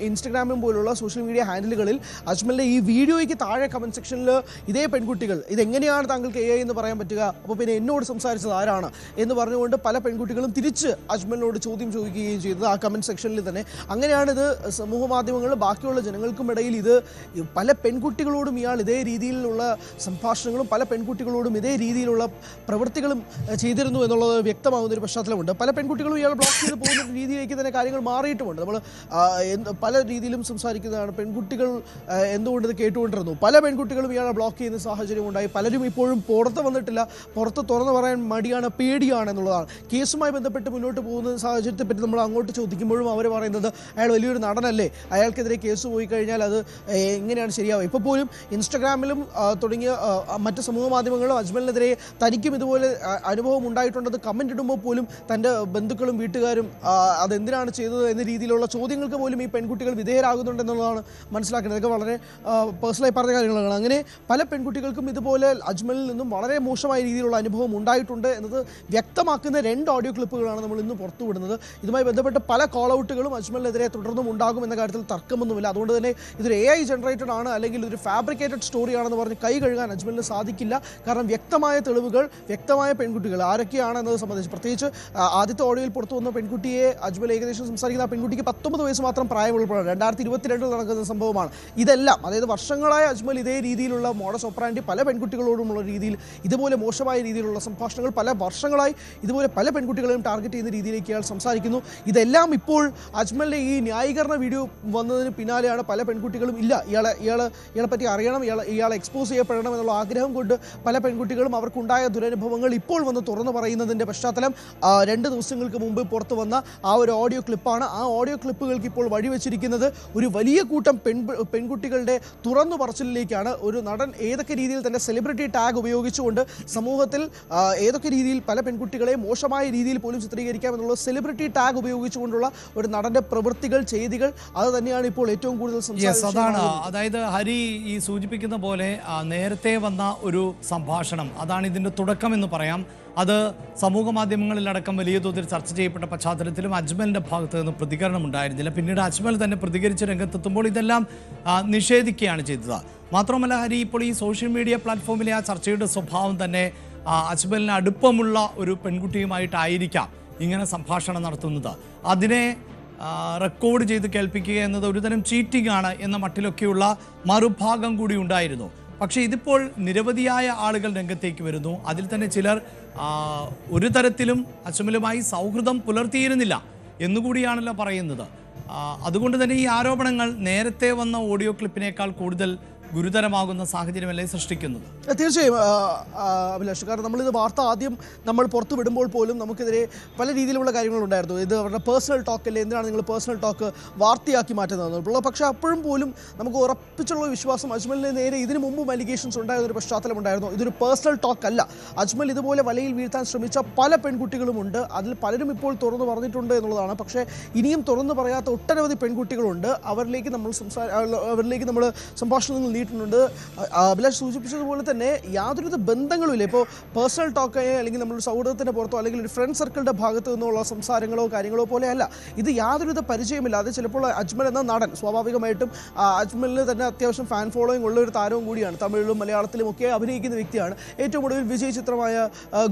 ഇൻസ്റ്റഗ്രാമും പോലുള്ള സോഷ്യൽ മീഡിയ ഹാൻഡിലുകളിൽ അജ്മലിൻ്റെ ഈ വീഡിയോയ്ക്ക് താഴെ കമൻറ്റ് സെക്ഷനിൽ ഇതേ പെൺകുട്ടികൾ, ഇതെങ്ങനെയാണ് താങ്കൾക്ക് AI എന്ന് പറയാൻ പറ്റുക, അപ്പോൾ പിന്നെ എന്നോട് സംസാരിച്ചത് ആരാണ് എന്ന് പറഞ്ഞുകൊണ്ട് പല പെൺകുട്ടികളും തിരിച്ച് അജ്മലിനോട് ചോദ്യം ചോദിക്കുകയും ചെയ്തത് ആ കമൻറ്റ് സെക്ഷനിൽ തന്നെ. അങ്ങനെയാണിത് സമൂഹ മാധ്യമങ്ങളിൽ ബാക്കിയുള്ള ജനങ്ങൾക്കും ഇടയിൽ ഇത് പല പെൺകുട്ടികളോടും ഇയാൾ ഇതേ രീതിയിലുള്ള സംഭാഷണങ്ങളും പല പെൺകുട്ടികളോടും ഇതേ രീതിയിലുള്ള പ്രവൃത്തികളും ചെയ്തിരുന്നു എന്നുള്ളത് വ്യക്തമാകുന്ന ഒരു പശ്ചാത്തലമുണ്ട്. പല പെൺകുട്ടികളും ഇയാൾ ബ്ലോക്ക് ചെയ്ത് പോകുന്ന രീതിയിലേക്ക് തന്നെ കാര്യങ്ങൾ മാറിയിട്ടുമുണ്ട്. നമ്മൾ പല രീതിയിലും സംസാരിക്കുന്നതാണ്. പെൺകുട്ടികൾ എന്തുകൊണ്ട് ഇത് കേട്ടുകൊണ്ടിരുന്നു, പല പെൺകുട്ടികളും ഇയാളെ ബ്ലോക്ക് ചെയ്യുന്ന സാഹചര്യം ഉണ്ടായി. പലരും ഇപ്പോഴും പുറത്ത് വന്നിട്ടില്ല, പുറത്ത് തുറന്നു പറയാൻ മടിയാണ്, പേടിയാണ് എന്നുള്ളതാണ്. കേസുമായി ബന്ധപ്പെട്ട് മുന്നോട്ട് പോകുന്ന സാഹചര്യത്തെ പറ്റി നമ്മൾ അങ്ങോട്ട് ചോദിക്കുമ്പോഴും അവർ പറയുന്നത് അയാൾ വലിയൊരു നടനല്ലേ, അയാൾക്കെതിരെ കേസ് പോയി കഴിഞ്ഞാൽ അത് എങ്ങനെയാണ് ശരിയാവുക. ഇപ്പോൾ പോലും ഇൻസ്റ്റഗ്രാമിലും തുടങ്ങിയ മറ്റ് സമൂഹ മാധ്യമങ്ങളിലും അജ്മലിനെതിരെ തനിക്കും ഇതുപോലെ അനുഭവം ഉണ്ടായിട്ടുണ്ടെന്ന് കമൻ്റ് ഇടുമ്പോൾ പോലും തൻ്റെ ബന്ധുക്കളും വീട്ടുകാരും അതെന്തിനാണ് ചെയ്തത് എന്ന രീതിയിലുള്ള ചോദ്യങ്ങൾക്ക് പോലും ഈ പെൺകുട്ടികൾ വിധേയരാകുന്നുണ്ടെന്നുള്ളതാണ് മനസ്സിലാക്കുന്നത്. ഇതൊക്കെ വളരെ പേഴ്സണലായി പറഞ്ഞ കാര്യങ്ങളാണ്. അങ്ങനെ പല പെൺകുട്ടികൾക്കും ഇതുപോലെ അജ്മലിൽ നിന്നും വളരെ മോശമായ രീതിയിലുള്ള അനുഭവം ഉണ്ടായിട്ടുണ്ട് എന്നത് വ്യക്തമാക്കുന്ന 2 ഓഡിയോ ക്ലിപ്പുകളാണ് നമ്മൾ ഇന്ന് പുറത്തുവിടുന്നത്. ഇതുമായി ബന്ധപ്പെട്ട് പല കോൾ ഔട്ടുകളും അജ്മലിനെതിരെ തുടർന്നും ഉണ്ടാകും എന്ന കാര്യത്തിൽ തർക്കമൊന്നുമില്ല. അതുകൊണ്ട് തന്നെ ഇതൊരു AI ജനറേറ്റഡ് ആണ്, അല്ലെങ്കിൽ ഇതൊരു ഫാബ്രിക്കേറ്റഡ് സ്റ്റോറിയാണെന്ന് പറഞ്ഞ് കൈ കഴുകാൻ അജ്മലിന് സാധിക്കില്ല. കാരണം വ്യക്തമായ തെളിവുകൾ, വ്യക്തമായ പെൺകുട്ടികൾ ആരൊക്കെയാണ് എന്നത് സംബന്ധിച്ച്, പ്രത്യേകിച്ച് ആദ്യത്തെ ഓഡിയോയിൽ പുറത്തു വന്ന പെൺകുട്ടിയെ അജ്മൽ ഏകദേശം സംസാരിക്കുന്ന ആ പെൺകുട്ടിക്ക് 19 വയസ്സ് മാത്രം പ്രായമുള്ളപ്പോഴാണ്, 2022 നടക്കുന്ന സംഭവമാണ് ഇതെല്ലാം. അതായത് വർഷങ്ങളായ അജ്മൽ ഇതേ രീതിയിലുള്ള മോഡസ് ഓപ്പറാൻഡി പല പെൺകുട്ടികളോടുമുള്ള രീതിയിൽ ഇതുപോലെ മോശമായ രീതിയിലുള്ള സംഭാഷണങ്ങൾ പല വർഷങ്ങളായി ഇതുപോലെ പല പെൺകുട്ടികളെയും ടാർഗറ്റ് ചെയ്യുന്ന രീതിയിലേക്ക് ഇയാൾ സംസാരിക്കുന്നു. ഇതെല്ലാം ഇപ്പോൾ അജ്മലിൻ്റെ ഈ ന്യായീകരണ വീഡിയോ വന്നതിന് പിന്നാലെയാണ് പല പെൺകുട്ടികളും ഇയാളെ പറ്റി അറിയണം, ഇയാളെ എക്സ്പോസ് ചെയ്യപ്പെടണം എന്നുള്ള ആഗ്രഹം കൊണ്ട് പല പെൺകുട്ടികളും അവർക്കുണ്ടായ ദുരനുഭവങ്ങൾ ഇപ്പോൾ വന്ന് തുറന്നു പറയുന്നതിൻ്റെ പശ്ചാത്തലം 2 ദിവസങ്ങൾക്ക് മുമ്പ് പുറത്തു വന്ന ആ ഒരു ഓഡിയോ ക്ലിപ്പാണ്. ആ ഓഡിയോ ക്ലിപ്പുകൾക്ക് ഇപ്പോൾ വഴിവെച്ചിരിക്കുന്നത് ഒരു വലിയ കൂട്ടം പെൺകുട്ടികളുടെ തുറന്നു പറച്ചിലിലേക്കാണ്. ഒരു നടൻ ഏതൊക്കെ രീതിയിൽ തൻ്റെ സെലിബ്രിറ്റി ടാഗ് ഉപയോഗിച്ചുകൊണ്ട് സമൂഹത്തിൽ ഏതൊക്കെ രീതിയിൽ പല പെൺകുട്ടികളെ മോശമായ രീതിയിൽ പോലും ചിത്രീകരിക്കാമെന്നുള്ള സെലിബ്രിറ്റി ടാഗ് ഉപയോഗിച്ചുകൊണ്ടുള്ള ഒരു നടൻ്റെ പ്രവൃത്തികൾ, ചെയ്തികൾ, അത് തന്നെയാണ് ഇപ്പോൾ ഏറ്റവും കൂടുതൽ അതാണ്. അതായത് ഹരി ഈ സൂചിപ്പിക്കുന്ന പോലെ നേരത്തെ വന്ന ഒരു സംഭാഷണം, അതാണ് ഇതിൻ്റെ തുടക്കം എന്ന് പറയാം. അത് സമൂഹ മാധ്യമങ്ങളിലടക്കം വലിയ തോതിൽ ചർച്ച ചെയ്യപ്പെട്ട പശ്ചാത്തലത്തിലും അജ്മലിൻ്റെ ഭാഗത്ത് നിന്ന് പ്രതികരണം ഉണ്ടായിരുന്നില്ല. പിന്നീട് അജ്മൽ തന്നെ പ്രതികരിച്ച് രംഗത്തെത്തുമ്പോൾ ഇതെല്ലാം നിഷേധിക്കുകയാണ് ചെയ്തത്. മാത്രമല്ല ഹരി, ഇപ്പോൾ ഈ സോഷ്യൽ മീഡിയ പ്ലാറ്റ്ഫോമിലെ ആ ചർച്ചയുടെ സ്വഭാവം തന്നെ അജ്മലിന് അടുപ്പമുള്ള ഒരു പെൺകുട്ടിയുമായിട്ടായിരിക്കാം ഇങ്ങനെ സംഭാഷണം നടത്തുന്നത്. അതിനെ റെക്കോർഡ് ചെയ്ത് കേൾപ്പിക്കുക എന്നത് ഒരുതരം ചീറ്റിംഗ് ആണ് എന്ന മട്ടിലൊക്കെയുള്ള മറുഭാഗം കൂടി ഉണ്ടായിരുന്നു. പക്ഷേ ഇതിപ്പോൾ നിരവധിയായ ആളുകൾ രംഗത്തേക്ക് വരുന്നു. അതിൽ തന്നെ ചിലർ ഒരു തരത്തിലും അജ്മലുമായി സൗഹൃദം പുലർത്തിയിരുന്നില്ല എന്നുകൂടിയാണല്ലോ പറയുന്നത്. അതുകൊണ്ട് തന്നെ ഈ ആരോപണങ്ങൾ നേരത്തെ വന്ന ഓഡിയോ ക്ലിപ്പിനേക്കാൾ കൂടുതൽ ഗുരുതരമാകുന്ന സാഹചര്യമല്ലേ സൃഷ്ടിക്കുന്നത്? തീർച്ചയായും അഭിലാഷ്, കാരണം നമ്മളിത് വാർത്ത ആദ്യം നമ്മൾ പുറത്തു വിടുമ്പോൾ പോലും നമുക്കെതിരെ പല രീതിയിലുള്ള കാര്യങ്ങളുണ്ടായിരുന്നു. ഇത് അവരുടെ പേഴ്സണൽ ടോക്കല്ലേ, എന്തിനാണ് നിങ്ങൾ പേഴ്സണൽ ടോക്ക് വാർത്തയാക്കി മാറ്റുന്നത്? പക്ഷേ അപ്പോഴും പോലും നമുക്ക് ഉറപ്പിച്ചുള്ള വിശ്വാസം അജ്മലിന് നേരെ ഇതിനു മുമ്പും അലിഗേഷൻസ് ഉണ്ടായിരുന്നൊരു പശ്ചാത്തലം ഉണ്ടായിരുന്നു. ഇതൊരു പേഴ്സണൽ ടോക്ക് അല്ല. അജ്മൽ ഇതുപോലെ വലയിൽ വീഴ്ത്താൻ ശ്രമിച്ച പല പെൺകുട്ടികളുമുണ്ട്. അതിൽ പലരും ഇപ്പോൾ തുറന്നു പറഞ്ഞിട്ടുണ്ട് എന്നുള്ളതാണ്. പക്ഷേ ഇനിയും തുറന്നു പറയാത്ത ഒട്ടനവധി പെൺകുട്ടികളുണ്ട്. അവരിലേക്ക് നമ്മൾ സംഭാഷണങ്ങൾ ണ്ട്. അഭിലാഷ് സൂചിപ്പിച്ചതുപോലെ തന്നെ യാതൊരുവിധ ബന്ധങ്ങളുമില്ല. ഇപ്പോൾ പേഴ്സണൽ ടോക്ക് അല്ലെങ്കിൽ നമ്മളൊരു സൗഹൃദത്തിൻ്റെ പുറത്തോ അല്ലെങ്കിൽ ഒരു ഫ്രണ്ട് സർക്കിളിൻ്റെ ഭാഗത്തു നിന്നുള്ള സംസാരങ്ങളോ കാര്യങ്ങളോ പോലെയല്ല. ഇത് യാതൊരുവിധ പരിചയമില്ലാതെ ചിലപ്പോൾ അജ്മൽ എന്ന നടൻ സ്വാഭാവികമായിട്ടും അജ്മലിന് തന്നെ അത്യാവശ്യം ഫാൻ ഫോളോയിങ് ഉള്ള ഒരു താരവും കൂടിയാണ്. തമിഴിലും മലയാളത്തിലും ഒക്കെ അഭിനയിക്കുന്ന വ്യക്തിയാണ്. ഏറ്റവും ഒടുവിൽ വിജയ് ചിത്രമായ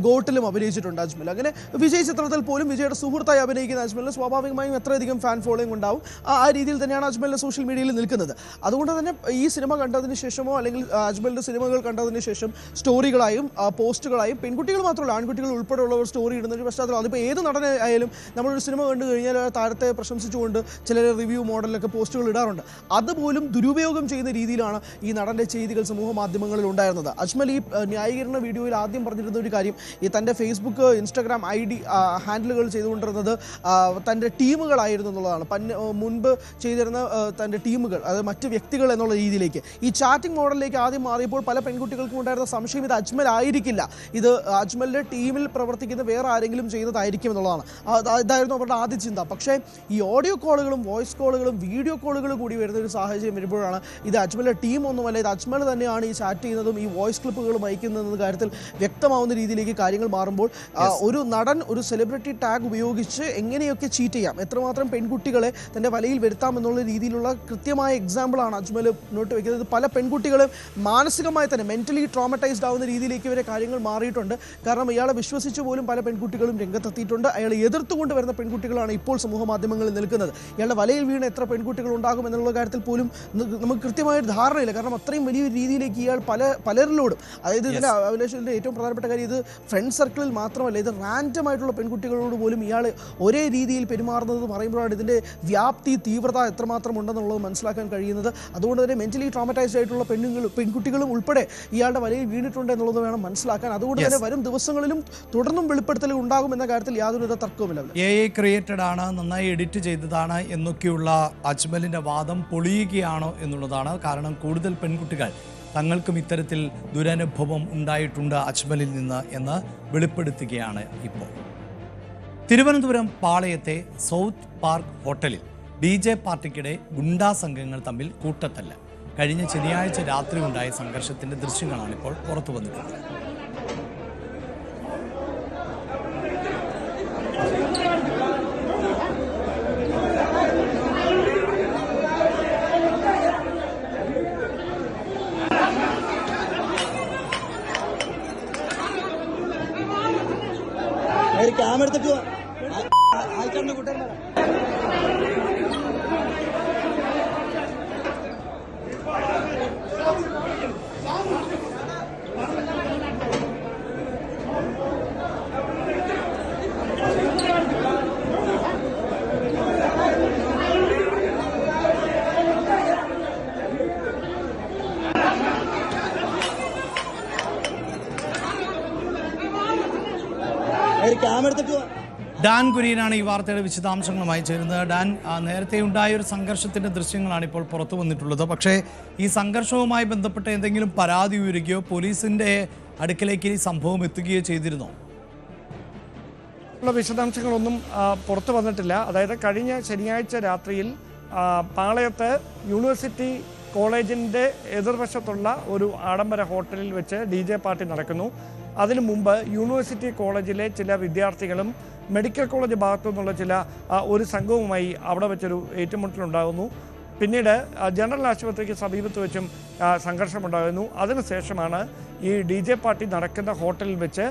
ഗോട്ടിലും അഭിനയിച്ചിട്ടുണ്ട് അജ്മൽ. അങ്ങനെ വിജയ് ചിത്രത്തിൽ പോലും വിജയുടെ സുഹൃത്തായി അഭിനയിക്കുന്ന അജ്മലിന് സ്വാഭാവികമായും എത്രയധികം ഫാൻ ഫോളോയിങ് ഉണ്ടാവും. ആ രീതിയിൽ തന്നെയാണ് അജ്മലിൻ്റെ സോഷ്യൽ മീഡിയയിൽ നിൽക്കുന്നത്. അതുകൊണ്ട് തന്നെ ഈ സിനിമ കണ്ടതിന് ശേഷമോ അല്ലെങ്കിൽ അജ്മലിൻ്റെ സിനിമകൾ കണ്ടതിന് ശേഷം സ്റ്റോറികളായും പോസ്റ്റുകളായും പെൺകുട്ടികൾ മാത്രമല്ല ആൺകുട്ടികൾ ഉൾപ്പെടെയുള്ളവർ സ്റ്റോറി ഇടുന്നൊരു പശ്ചാത്തലം. അതിപ്പോൾ ഏത് നടനായാലും നമ്മളൊരു സിനിമ കണ്ടു കഴിഞ്ഞാൽ താരത്തെ പ്രശംസിച്ചുകൊണ്ട് ചിലർ റിവ്യൂ മോഡലിലൊക്കെ പോസ്റ്റുകൾ ഇടാറുണ്ട്. അതുപോലും ദുരുപയോഗം ചെയ്യുന്ന രീതിയിലാണ് ഈ നടൻ്റെ ചെയ്തികൾ സമൂഹ മാധ്യമങ്ങളിൽ ഉണ്ടായിരുന്നത്. അജ്മൽ ഈ ന്യായീകരണ വീഡിയോയിൽ ആദ്യം പറഞ്ഞിരുന്ന ഒരു കാര്യം, ഈ തൻ്റെ ഫേസ്ബുക്ക്, ഇൻസ്റ്റാഗ്രാം ID ഹാൻഡിലുകൾ ചെയ്തുകൊണ്ടിരുന്നത് തൻ്റെ ടീമുകളായിരുന്നു എന്നുള്ളതാണ്. മുൻപ് ചെയ്തിരുന്ന തൻ്റെ ടീമുകൾ, അത് മറ്റ് വ്യക്തികൾ എന്നുള്ള രീതിയിലേക്ക് ഈ ചാറ്റിംഗ് മോഡലിലേക്ക് ആദ്യം മാറിയപ്പോൾ പല പെൺകുട്ടികൾക്കും ഉണ്ടായിരുന്ന സംശയം ഇത് അജ്മൽ ആയിരിക്കില്ല, ഇത് അജ്മലിൻ്റെ ടീമിൽ പ്രവർത്തിക്കുന്ന വേറെ ആരെങ്കിലും ചെയ്യുന്നതായിരിക്കും എന്നുള്ളതാണ്. ഇതായിരുന്നു അവരുടെ ആദ്യ ചിന്ത. പക്ഷേ ഈ ഓഡിയോ കോളുകളും വോയിസ് കോളുകളും വീഡിയോ കോളുകളും കൂടി വരുന്ന ഒരു സാഹചര്യം വരുമ്പോഴാണ് ഇത് അജ്മലിൻ്റെ ടീം ഒന്നുമല്ല, ഇത് അജ്മൽ തന്നെയാണ് ഈ ചാറ്റ് ചെയ്യുന്നതും ഈ വോയിസ് ക്ലിപ്പുകളും അയക്കുന്നതെന്ന കാര്യത്തിൽ വ്യക്തമാവുന്ന രീതിയിലേക്ക് കാര്യങ്ങൾ മാറുമ്പോൾ ഒരു നടൻ ഒരു സെലിബ്രിറ്റി ടാഗ് ഉപയോഗിച്ച് എങ്ങനെയൊക്കെ ചീറ്റ് ചെയ്യാം, എത്രമാത്രം പെൺകുട്ടികളെ തൻ്റെ വലയിൽ വരുത്താം എന്നുള്ള രീതിയിലുള്ള കൃത്യമായ എക്സാമ്പിളാണ് അജ്മൽ മുന്നോട്ട് വയ്ക്കുന്നത്. പല പെൺകുട്ടികളും മാനസികമായി തന്നെ മെൻ്റലി ട്രോമറ്റൈസ്ഡ് ആവുന്ന രീതിയിലേക്ക് വരെ കാര്യങ്ങൾ മാറിയിട്ടുണ്ട്. കാരണം ഇയാളെ വിശ്വസിച്ച് പോലും പല പെൺകുട്ടികളും രംഗത്തെത്തിയിട്ടുണ്ട്. അയാളെ എതിർത്തുകൊണ്ട് വരുന്ന പെൺകുട്ടികളാണ് ഇപ്പോൾ സമൂഹ മാധ്യമങ്ങളിൽ നിൽക്കുന്നത്. ഇയാളുടെ വലയിൽ വീണ് എത്ര പെൺകുട്ടികൾ ഉണ്ടാകും എന്നുള്ള കാര്യത്തിൽ പോലും നമുക്ക് കൃത്യമായൊരു ധാരണയില്ല. കാരണം അത്രയും വലിയ രീതിയിലേക്ക് ഇയാൾ പലരിലോടും, അതായത് ഇതിൻ്റെ അഭിലാഷത്തിൻ്റെ ഏറ്റവും പ്രധാനപ്പെട്ട കാര്യം, ഇത് ഫ്രണ്ട് സർക്കിളിൽ മാത്രമല്ല, ഇത് റാൻഡം ആയിട്ടുള്ള പെൺകുട്ടികളോട് പോലും ഇയാൾ ഒരേ രീതിയിൽ പെരുമാറുന്നത് പറയുമ്പോഴാണ് ഇതിൻ്റെ വ്യാപ്തി, തീവ്രത എത്രമാത്രം ഉണ്ടെന്നുള്ളത് മനസ്സിലാക്കാൻ കഴിയുന്നത്. അതുകൊണ്ട് തന്നെ മെൻ്റലി ട്രോമറ്റൈസ്ഡ് ആയിട്ടുള്ള പെൺകുട്ടികളും ഉൾപ്പെടെ ഇയാളുടെ വലയിൽ വീണിട്ടുണ്ട് എന്നുള്ളത് വേണം മനസ്സിലാക്കാൻ. അതുകൊണ്ട് തന്നെ വരും ദിവസങ്ങളിലും തുടർന്നും വെളിപ്പെടുത്തലുകൾ ഉണ്ടാകും എന്ന കാര്യത്തിൽ യാതൊരുവിധ തർക്കവുമില്ല. AI ക്രിയേറ്റഡ് ആണ്, നന്നായി എഡിറ്റ് ചെയ്തതാണ് എന്നൊക്കെയുള്ള അജ്മലിൻ്റെ വാദം പൊളിയുകയാണോ എന്നുള്ളതാണ്. കാരണം കൂടുതൽ പെൺകുട്ടികൾ തങ്ങൾക്കും ഇത്തരത്തിൽ ദുരനുഭവം ഉണ്ടായിട്ടുണ്ട് അജ്മലിൽ നിന്ന് എന്ന് വെളിപ്പെടുത്തുകയാണ് ഇപ്പോൾ. തിരുവനന്തപുരം പാളയത്തെ സൗത്ത് പാർക്ക് ഹോട്ടലിൽ DJ പാർട്ടിക്കിടെ ഗുണ്ടാ സംഘങ്ങൾ തമ്മിൽ കൂട്ടത്തല്ല്. കഴിഞ്ഞ ശനിയാഴ്ച രാത്രി ഉണ്ടായ സംഘർഷത്തിന്റെ ദൃശ്യങ്ങളാണ് ഇപ്പോൾ പുറത്തു വന്നിട്ടുള്ളത്. ക്യാമറ എടുത്തിട്ട് ആയിക്കണ്ട കൂട്ടാൻ എടുത്തിട്ട് വാ. ഡാൻ കുര്യനാണ് ഈ വാർത്തയുടെ വിശദാംശങ്ങളുമായി ചേരുന്നത്. ഡാൻ, നേരത്തെ ഉണ്ടായ ഒരു സംഘർഷത്തിന്റെ ദൃശ്യങ്ങളാണ് ഇപ്പോൾ പുറത്തു വന്നിട്ടുള്ളത്. പക്ഷേ ഈ സംഘർഷവുമായി ബന്ധപ്പെട്ട് എന്തെങ്കിലും പരാതി ഉയരുകയോ പോലീസിന്റെ അടുക്കലേക്ക് ഈ സംഭവം എത്തുകയോ ചെയ്തിരുന്നോ? ഉള്ള വിശദാംശങ്ങളൊന്നും പുറത്തു വന്നിട്ടില്ല. അതായത് കഴിഞ്ഞ ശനിയാഴ്ച രാത്രിയിൽ പാളയത്ത് യൂണിവേഴ്സിറ്റി കോളേജിൻ്റെ എതിർവശത്തുള്ള ഒരു ആഡംബര ഹോട്ടലിൽ വെച്ച് DJ പാർട്ടി നടക്കുന്നു. അതിനു മുമ്പ് യൂണിവേഴ്സിറ്റി കോളേജിലെ ചില വിദ്യാർത്ഥികളും മെഡിക്കൽ കോളേജ് ഭാഗത്തു നിന്നുള്ള ഒരു സംഘവുമായി അവിടെ വെച്ചൊരു ഏറ്റുമുട്ടലുണ്ടാകുന്നു. പിന്നീട് ജനറൽ ആശുപത്രിക്ക് സമീപത്ത് വെച്ചും സംഘർഷമുണ്ടാകുന്നു. അതിനുശേഷമാണ് ഈ DJ പാർട്ടി നടക്കുന്ന ഹോട്ടലിൽ വെച്ച്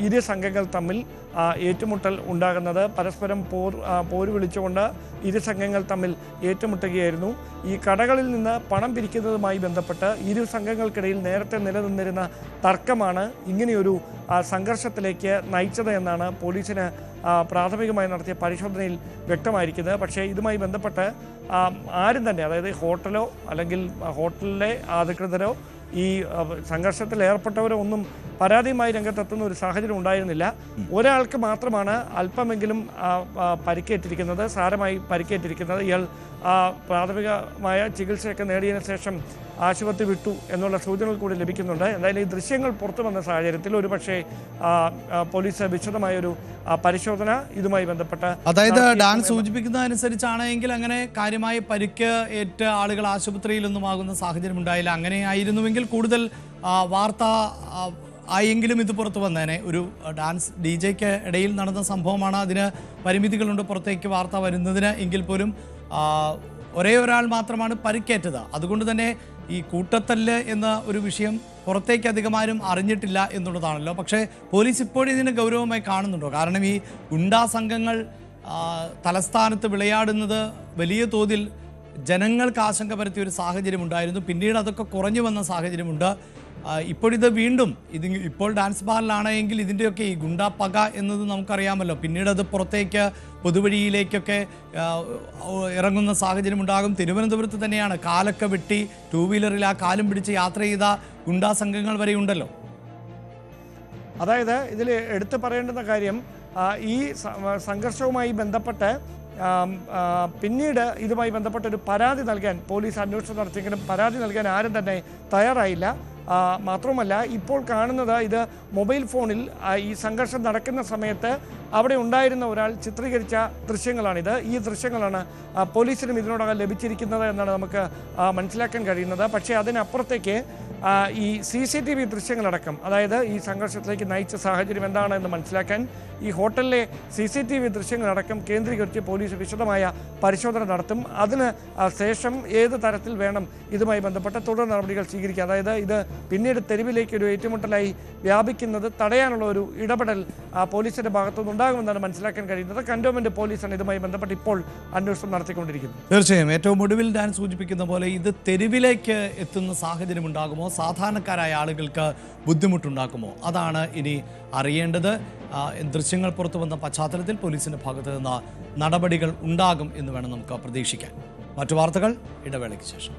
ഇരു സംഘങ്ങൾ തമ്മിൽ ഏറ്റുമുട്ടൽ ഉണ്ടാകുന്നത്. പരസ്പരം പോര് വിളിച്ചുകൊണ്ട് ഇരു സംഘങ്ങൾ തമ്മിൽ ഏറ്റുമുട്ടുകയായിരുന്നു. ഈ കടകളിൽ നിന്ന് പണം പിരിക്കുന്നതുമായി ബന്ധപ്പെട്ട് ഇരു സംഘങ്ങൾക്കിടയിൽ നേരത്തെ നിലനിന്നിരുന്ന തർക്കമാണ് ഇങ്ങനെയൊരു സംഘർഷത്തിലേക്ക് നയിച്ചത് എന്നാണ് പോലീസിന് പ്രാഥമികമായി നടത്തിയ പരിശോധനയിൽ വ്യക്തമായിരിക്കുന്നത്. പക്ഷേ ഇതുമായി ബന്ധപ്പെട്ട് ആരും തന്നെ, അതായത് ഹോട്ടലോ അല്ലെങ്കിൽ ഹോട്ടലിലെ അധികൃതരോ ഈ സംഘർഷത്തിൽ ഏർപ്പെട്ടവരോ ഒന്നും പരാതിയുമായി രംഗത്തെത്തുന്ന ഒരു സാഹചര്യം ഉണ്ടായിരുന്നില്ല. ഒരാൾക്ക് മാത്രമാണ് അല്പമെങ്കിലും പരിക്കേറ്റിരിക്കുന്നത്, സാരമായി പരിക്കേറ്റിരിക്കുന്നത്. ഇയാൾ പ്രാഥമികമായ ചികിത്സയൊക്കെ നേടിയതിനു ശേഷം ആശുപത്രി വിട്ടു എന്നുള്ള സൂചനകൾ കൂടി ലഭിക്കുന്നുണ്ട്. എന്തായാലും ഈ ദൃശ്യങ്ങൾ പുറത്തു വന്ന സാഹചര്യത്തിൽ ഒരുപക്ഷെ പോലീസ് വിശദമായൊരു പരിശോധന ഇതുമായി ബന്ധപ്പെട്ട്, അതായത് ഡാൻ സൂചിപ്പിക്കുന്നതനുസരിച്ചാണെങ്കിൽ അങ്ങനെ കാര്യമായ പരിക്ക് ഏറ്റ ആളുകൾ ആശുപത്രിയിലൊന്നും ആകുന്ന സാഹചര്യം ഉണ്ടായില്ല. അങ്ങനെ ആയിരുന്നുവെങ്കിൽ കൂടുതൽ വാർത്ത ആയെങ്കിലും ഇത് പുറത്തു വന്നേനെ. ഒരു ഡാൻസ് DJക്ക് ഇടയിൽ നടന്ന സംഭവമാണ്, അതിന് പരിമിതികളുണ്ട് പുറത്തേക്ക് വാർത്ത വരുന്നതിന്. എങ്കിൽ പോലും ഒരേ ഒരാൾ മാത്രമാണ് പരിക്കേറ്റത്. അതുകൊണ്ട് തന്നെ ഈ കൂട്ടത്തല്ല് എന്ന ഒരു വിഷയം പുറത്തേക്ക് അധികമാരും അറിഞ്ഞിട്ടില്ല എന്നുള്ളതാണല്ലോ. പക്ഷേ പോലീസ് ഇപ്പോഴും ഇതിനെ ഗൗരവമായി കാണുന്നുണ്ടോ? കാരണം ഈ ഗുണ്ടാ സംഘങ്ങൾ തലസ്ഥാനത്ത് വിളയാടുന്നത് വലിയ തോതിൽ ജനങ്ങൾക്ക് ആശങ്ക പരത്തിയ ഒരു സാഹചര്യം ഉണ്ടായിരുന്നു. പിന്നീട് അതൊക്കെ കുറഞ്ഞു വന്ന സാഹചര്യമുണ്ട്. ഇപ്പോഴിത് വീണ്ടും ഇപ്പോൾ ഡാൻസ് ബാറിലാണെങ്കിൽ ഇതിൻ്റെയൊക്കെ ഈ ഗുണ്ടാ പക എന്നത് നമുക്കറിയാമല്ലോ. പിന്നീട് അത് പുറത്തേക്ക് പൊതുവഴിയിലേക്കൊക്കെ ഇറങ്ങുന്ന സാഹചര്യം ഉണ്ടാകും. തിരുവനന്തപുരത്ത് തന്നെയാണ് കാലൊക്കെ വെട്ടി 2 വീലറിൽ ആ കാലും പിടിച്ച് യാത്ര ചെയ്ത ഗുണ്ടാ സംഘങ്ങൾ വരെ ഉണ്ടല്ലോ. അതായത് ഇതിൽ എടുത്തു പറയേണ്ടുന്ന കാര്യം, ഈ സംഘർഷവുമായി ബന്ധപ്പെട്ട് പിന്നീട് ഇതുമായി ബന്ധപ്പെട്ടൊരു പരാതി നൽകാൻ പോലീസ് അന്വേഷണം നടത്തിയെങ്കിലും പരാതി നൽകാൻ ആരും തന്നെ തയ്യാറായില്ല. മാത്രവുമല്ല, ഇപ്പോൾ കാണുന്നത് ഇത് മൊബൈൽ ഫോണിൽ ഈ സംഘർഷം നടക്കുന്ന സമയത്ത് അവിടെ ഉണ്ടായിരുന്ന ഒരാൾ ചിത്രീകരിച്ച ദൃശ്യങ്ങളാണിത്. ഈ ദൃശ്യങ്ങളാണ് പോലീസിനും ഇതിനോടകം ലഭിച്ചിരിക്കുന്നത് എന്നാണ് നമുക്ക് മനസ്സിലാക്കാൻ കഴിയുന്നത്. പക്ഷേ അതിനപ്പുറത്തേക്ക് ഈ CCTV ദൃശ്യങ്ങളടക്കം, അതായത് ഈ സംഘർഷത്തിലേക്ക് നയിച്ച സാഹചര്യം എന്താണെന്ന് മനസ്സിലാക്കാൻ ഈ ഹോട്ടലിലെ CCTV ദൃശ്യങ്ങളടക്കം കേന്ദ്രീകരിച്ച് പോലീസ് വിശദമായ പരിശോധന നടത്തും. അതിന് ശേഷം ഏത് തരത്തിൽ വേണം ഇതുമായി ബന്ധപ്പെട്ട തുടർ നടപടികൾ സ്വീകരിക്കുക, അതായത് ഇത് പിന്നീട് തെരുവിലേക്ക് ഒരു ഏറ്റുമുട്ടലായി വ്യാപിക്കുന്നത് തടയാനുള്ള ഒരു ഇടപെടൽ പോലീസിന്റെ ഭാഗത്തുനിന്ന് ഉണ്ടാകുമെന്നാണ് മനസ്സിലാക്കാൻ കഴിയുന്നത്. കന്റോൺമെന്റ് പോലീസാണ് ഇതുമായി ബന്ധപ്പെട്ട് ഇപ്പോൾ അന്വേഷണം നടത്തിക്കൊണ്ടിരിക്കുന്നത്. തീർച്ചയായും ഏറ്റവും ഒടുവിൽ ഡാൻ സൂചിപ്പിക്കുന്ന പോലെ ഇത് തെരുവിലേക്ക് എത്തുന്ന സാഹചര്യം ഉണ്ടാകുമോ, സാധാരണക്കാരായ ആളുകൾക്ക് ബുദ്ധിമുട്ടുണ്ടാക്കുമോ, അതാണ് ഇനി അറിയേണ്ടത്. ദൃശ്യങ്ങൾ പുറത്തു വന്ന പശ്ചാത്തലത്തിൽ പോലീസിന്റെ ഭാഗത്ത് നിന്ന് നടപടികൾ ഉണ്ടാകും എന്ന് വേണം നമുക്ക് പ്രതീക്ഷിക്കാൻ. മറ്റു വാർത്തകൾ ഇടവേളയ്ക്ക് ശേഷം.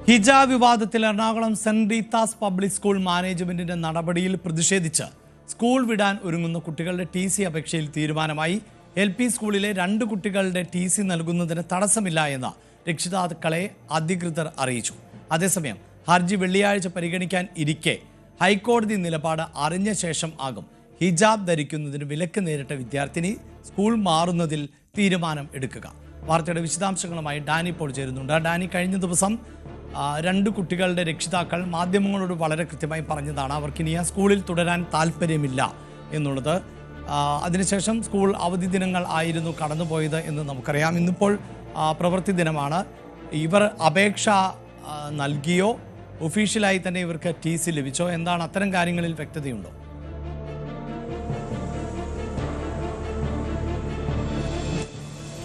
ഹിജാബ് വിവാദത്തിൽ Ernakulam saint Rita's public school മാനേജ്മെന്റിന്റെ നടപടിയിൽ പ്രതിഷേധിച്ച് സ്കൂൾ വിടാൻ ഒരുങ്ങുന്ന കുട്ടികളുടെ TC അപേക്ഷയിൽ തീരുമാനമായി. LP സ്കൂളിലെ 2 കുട്ടികളുടെ TC നൽകുന്നതിന് തടസ്സമില്ല എന്ന് രക്ഷിതാക്കളെ അധികൃതർ അറിയിച്ചു. അതേസമയം ഹർജി വെള്ളിയാഴ്ച പരിഗണിക്കാൻ ഇരിക്കെ ഹൈക്കോടതി നിലപാട് അറിഞ്ഞ ശേഷം ആകും ഹിജാബ് ധരിക്കുന്നതിന് വിലക്ക് നേരിട്ട വിദ്യാർത്ഥിനി സ്കൂൾ മാറുന്നതിൽ തീരുമാനം എടുക്കുക. വാർത്തയുടെ വിശദാംശങ്ങളുമായി ഡാനി ഇപ്പോൾ ചേരുന്നുണ്ട്. ഡാനി, കഴിഞ്ഞ ദിവസം 2 കുട്ടികളുടെ രക്ഷിതാക്കൾ മാധ്യമങ്ങളോട് വളരെ കൃത്യമായി പറഞ്ഞതാണ് അവർക്കിനി ആ സ്കൂളിൽ തുടരാൻ താല്പര്യമില്ല എന്നുള്ളത്. അതിനുശേഷം സ്കൂൾ അവധി ദിനങ്ങൾ ആയിരുന്നു കടന്നുപോയത് എന്ന് നമുക്കറിയാം. ഇന്നിപ്പോൾ പ്രവൃത്തി ദിനമാണ്. ഇവർ അപേക്ഷ നൽകിയോ, ഒഫീഷ്യലായി തന്നെ ഇവർക്ക് TC ലഭിച്ചോ, എന്താണ് അത്തരം കാര്യങ്ങളിൽ വ്യക്തതയുണ്ടോ?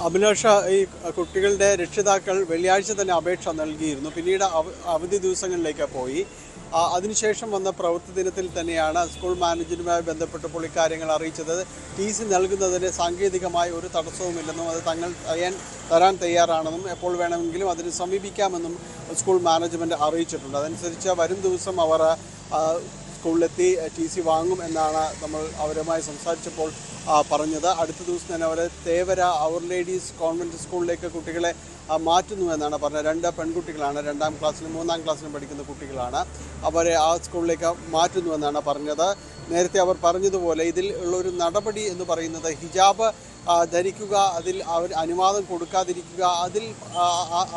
അഭിലാഷ, ഈ കുട്ടികളുടെ രക്ഷിതാക്കൾ വെള്ളിയാഴ്ച തന്നെ അപേക്ഷ നൽകിയിരുന്നു. പിന്നീട് അവധി ദിവസങ്ങളിലേക്ക് പോയി. അതിനുശേഷം വന്ന പ്രവൃത്തി ദിനത്തിൽ തന്നെയാണ് സ്കൂൾ മാനേജ്മെൻറ്റുമായി ബന്ധപ്പെട്ടപ്പോൾ ഇക്കാര്യങ്ങൾ അറിയിച്ചത്. TC നൽകുന്നതിന് സാങ്കേതികമായ ഒരു തടസ്സവുമില്ലെന്നും അത് തങ്ങൾ തരാൻ തയ്യാറാണെന്നും എപ്പോൾ വേണമെങ്കിലും അതിന് സമീപിക്കാമെന്നും സ്കൂൾ മാനേജ്മെൻറ്റ് അറിയിച്ചിട്ടുണ്ട്. അതനുസരിച്ച് വരും ദിവസം അവർ സ്കൂളിലെത്തി TC വാങ്ങും എന്നാണ് നമ്മൾ അവരുമായി സംസാരിച്ചപ്പോൾ പറഞ്ഞത്. അടുത്ത ദിവസം തന്നെ അവർ തേവര അവർ ലേഡീസ് കോൺവെൻറ്റ് സ്കൂളിലേക്ക് കുട്ടികളെ മാറ്റുന്നു എന്നാണ് പറഞ്ഞത്. 2 പെൺകുട്ടികളാണ്, 2ാം ക്ലാസ്സിലും 3ാം ക്ലാസ്സിലും പഠിക്കുന്ന കുട്ടികളാണ്. അവരെ ആ സ്കൂളിലേക്ക് മാറ്റുന്നു എന്നാണ് പറഞ്ഞത്. നേരത്തെ അവർ പറഞ്ഞതുപോലെ ഇതിൽ ഉള്ളൊരു നടപടി എന്ന് പറയുന്നത് ഹിജാബ് ധരിക്കുക, അതിൽ അവർ അനുവാദം കൊടുക്കാതിരിക്കുക, അതിൽ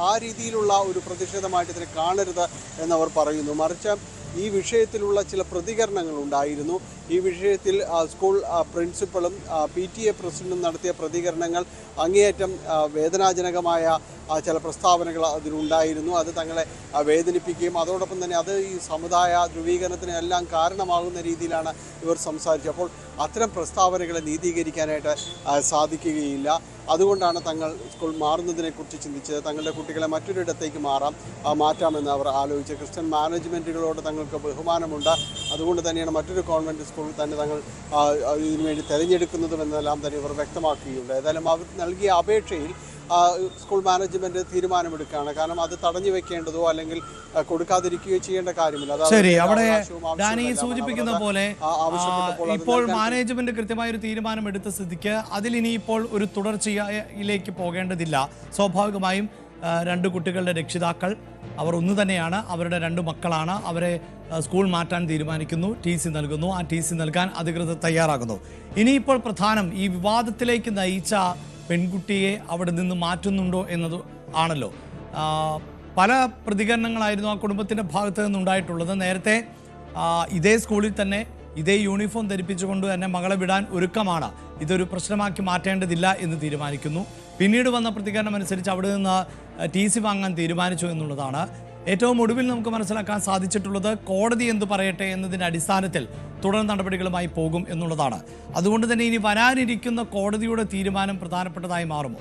ആ രീതിയിലുള്ള ഒരു പ്രതിഷേധമായിട്ട് ഇതിനെ കാണരുത് എന്നവർ പറയുന്നു. മറിച്ച് ഈ വിഷയത്തിലുള്ള ചില പ്രതികരണങ്ങൾ ഉണ്ടായിരുന്നു. ഈ വിഷയത്തിൽ സ്കൂൾ പ്രിൻസിപ്പളും PTA പ്രസിഡന്റും നടത്തിയ പ്രതികരണങ്ങൾ അങ്ങേയറ്റം വേദനാജനകമായ ചില പ്രസ്താവനകൾ അതിലുണ്ടായിരുന്നു. അത് തങ്ങളെ വേദനിപ്പിക്കുകയും അതോടൊപ്പം തന്നെ അത് ഈ സമുദായ ധ്രുവീകരണത്തിന് എല്ലാം കാരണമാകുന്ന രീതിയിലാണ് ഇവർ സംസാരിച്ചത്. അപ്പോൾ അത്തരം പ്രസ്താവനകളെ നീതീകരിക്കാനായിട്ട് സാധിക്കുകയില്ല. അതുകൊണ്ടാണ് തങ്ങൾ സ്കൂൾ മാറുന്നതിനെക്കുറിച്ച് ചിന്തിച്ചത്. തങ്ങളുടെ കുട്ടികളെ മറ്റൊരിടത്തേക്ക് മാറ്റാമെന്ന് അവർ ആലോചിച്ചത്. ക്രിസ്ത്യൻ മാനേജ്മെൻറ്റുകളോട് തങ്ങൾക്ക് ബഹുമാനമുണ്ട്. അതുകൊണ്ട് തന്നെയാണ് മറ്റൊരു കോൺവെൻറ്റ് സ്കൂൾ തന്നെ തങ്ങൾ ഇതിനുവേണ്ടി തിരഞ്ഞെടുക്കുന്നതുമെന്നെല്ലാം തന്നെ ഇവർ വ്യക്തമാക്കുകയുണ്ട്. ഏതായാലും അവർ നൽകിയ അപേക്ഷയിൽ സ്കൂൾ മാനേജ്മെൻറ്റ് തീരുമാനമെടുക്കുകയാണ്. കാരണം അത് തടഞ്ഞു വെക്കേണ്ടതോ അല്ലെങ്കിൽ കൊടുക്കാതിരിക്കുകയോ ചെയ്യേണ്ട കാര്യമില്ല. ശരി, അവിടെ ഡാനി സൂചിപ്പിക്കുന്ന പോലെ ഇപ്പോൾ മാനേജ്മെന്റ് കൃത്യമായ ഒരു തീരുമാനം എടുത്ത സ്ഥിതിക്ക് അതിലിനി ഇപ്പോൾ ഒരു തുടർച്ചയിലേക്ക് പോകേണ്ടതില്ല. സ്വാഭാവികമായും 2 കുട്ടികളുടെ രക്ഷിതാക്കൾ അവർ ഒന്ന് തന്നെയാണ്, അവരുടെ 2 മക്കളാണ്. അവരെ സ്കൂൾ മാറ്റാൻ തീരുമാനിക്കുന്നു, TC നൽകുന്നു. ആ TC നൽകാൻ അധികൃതർ തയ്യാറാകുന്നു. ഇനിയിപ്പോൾ പ്രധാനം ഈ വിവാദത്തിലേക്ക് നയിച്ച പെൺകുട്ടിയെ അവിടെ നിന്ന് മാറ്റുന്നുണ്ടോ എന്നത് ആണല്ലോ. പല പ്രതികരണങ്ങളായിരുന്നു ആ കുടുംബത്തിൻ്റെ ഭാഗത്ത് നിന്നുണ്ടായിട്ടുള്ളത്. നേരത്തെ ഇതേ സ്കൂളിൽ തന്നെ ഇതേ യൂണിഫോം ധരിപ്പിച്ചുകൊണ്ട് തന്നെ മകളെ വിടാൻ ഒരുക്കമാണ്, ഇതൊരു പ്രശ്നമാക്കി മാറ്റേണ്ടതില്ല എന്ന് തീരുമാനിക്കുന്നു. പിന്നീട് വന്ന പ്രതികരണം അനുസരിച്ച് അവിടെ നിന്ന് TC വാങ്ങാൻ തീരുമാനിച്ചു എന്നുള്ളതാണ്. ഏറ്റവും ഒടുവിൽ നമുക്ക് മനസ്സിലാക്കാൻ സാധിച്ചിട്ടുള്ളത് കോടതി എന്തു പറയട്ടെ എന്നതിൻ്റെ അടിസ്ഥാനത്തിൽ തുടർ നടപടികളുമായി പോകും എന്നുള്ളതാണ്. അതുകൊണ്ട് തന്നെ ഇനി വരാനിരിക്കുന്ന കോടതിയുടെ തീരുമാനം പ്രധാനപ്പെട്ടതായി മാറുമോ?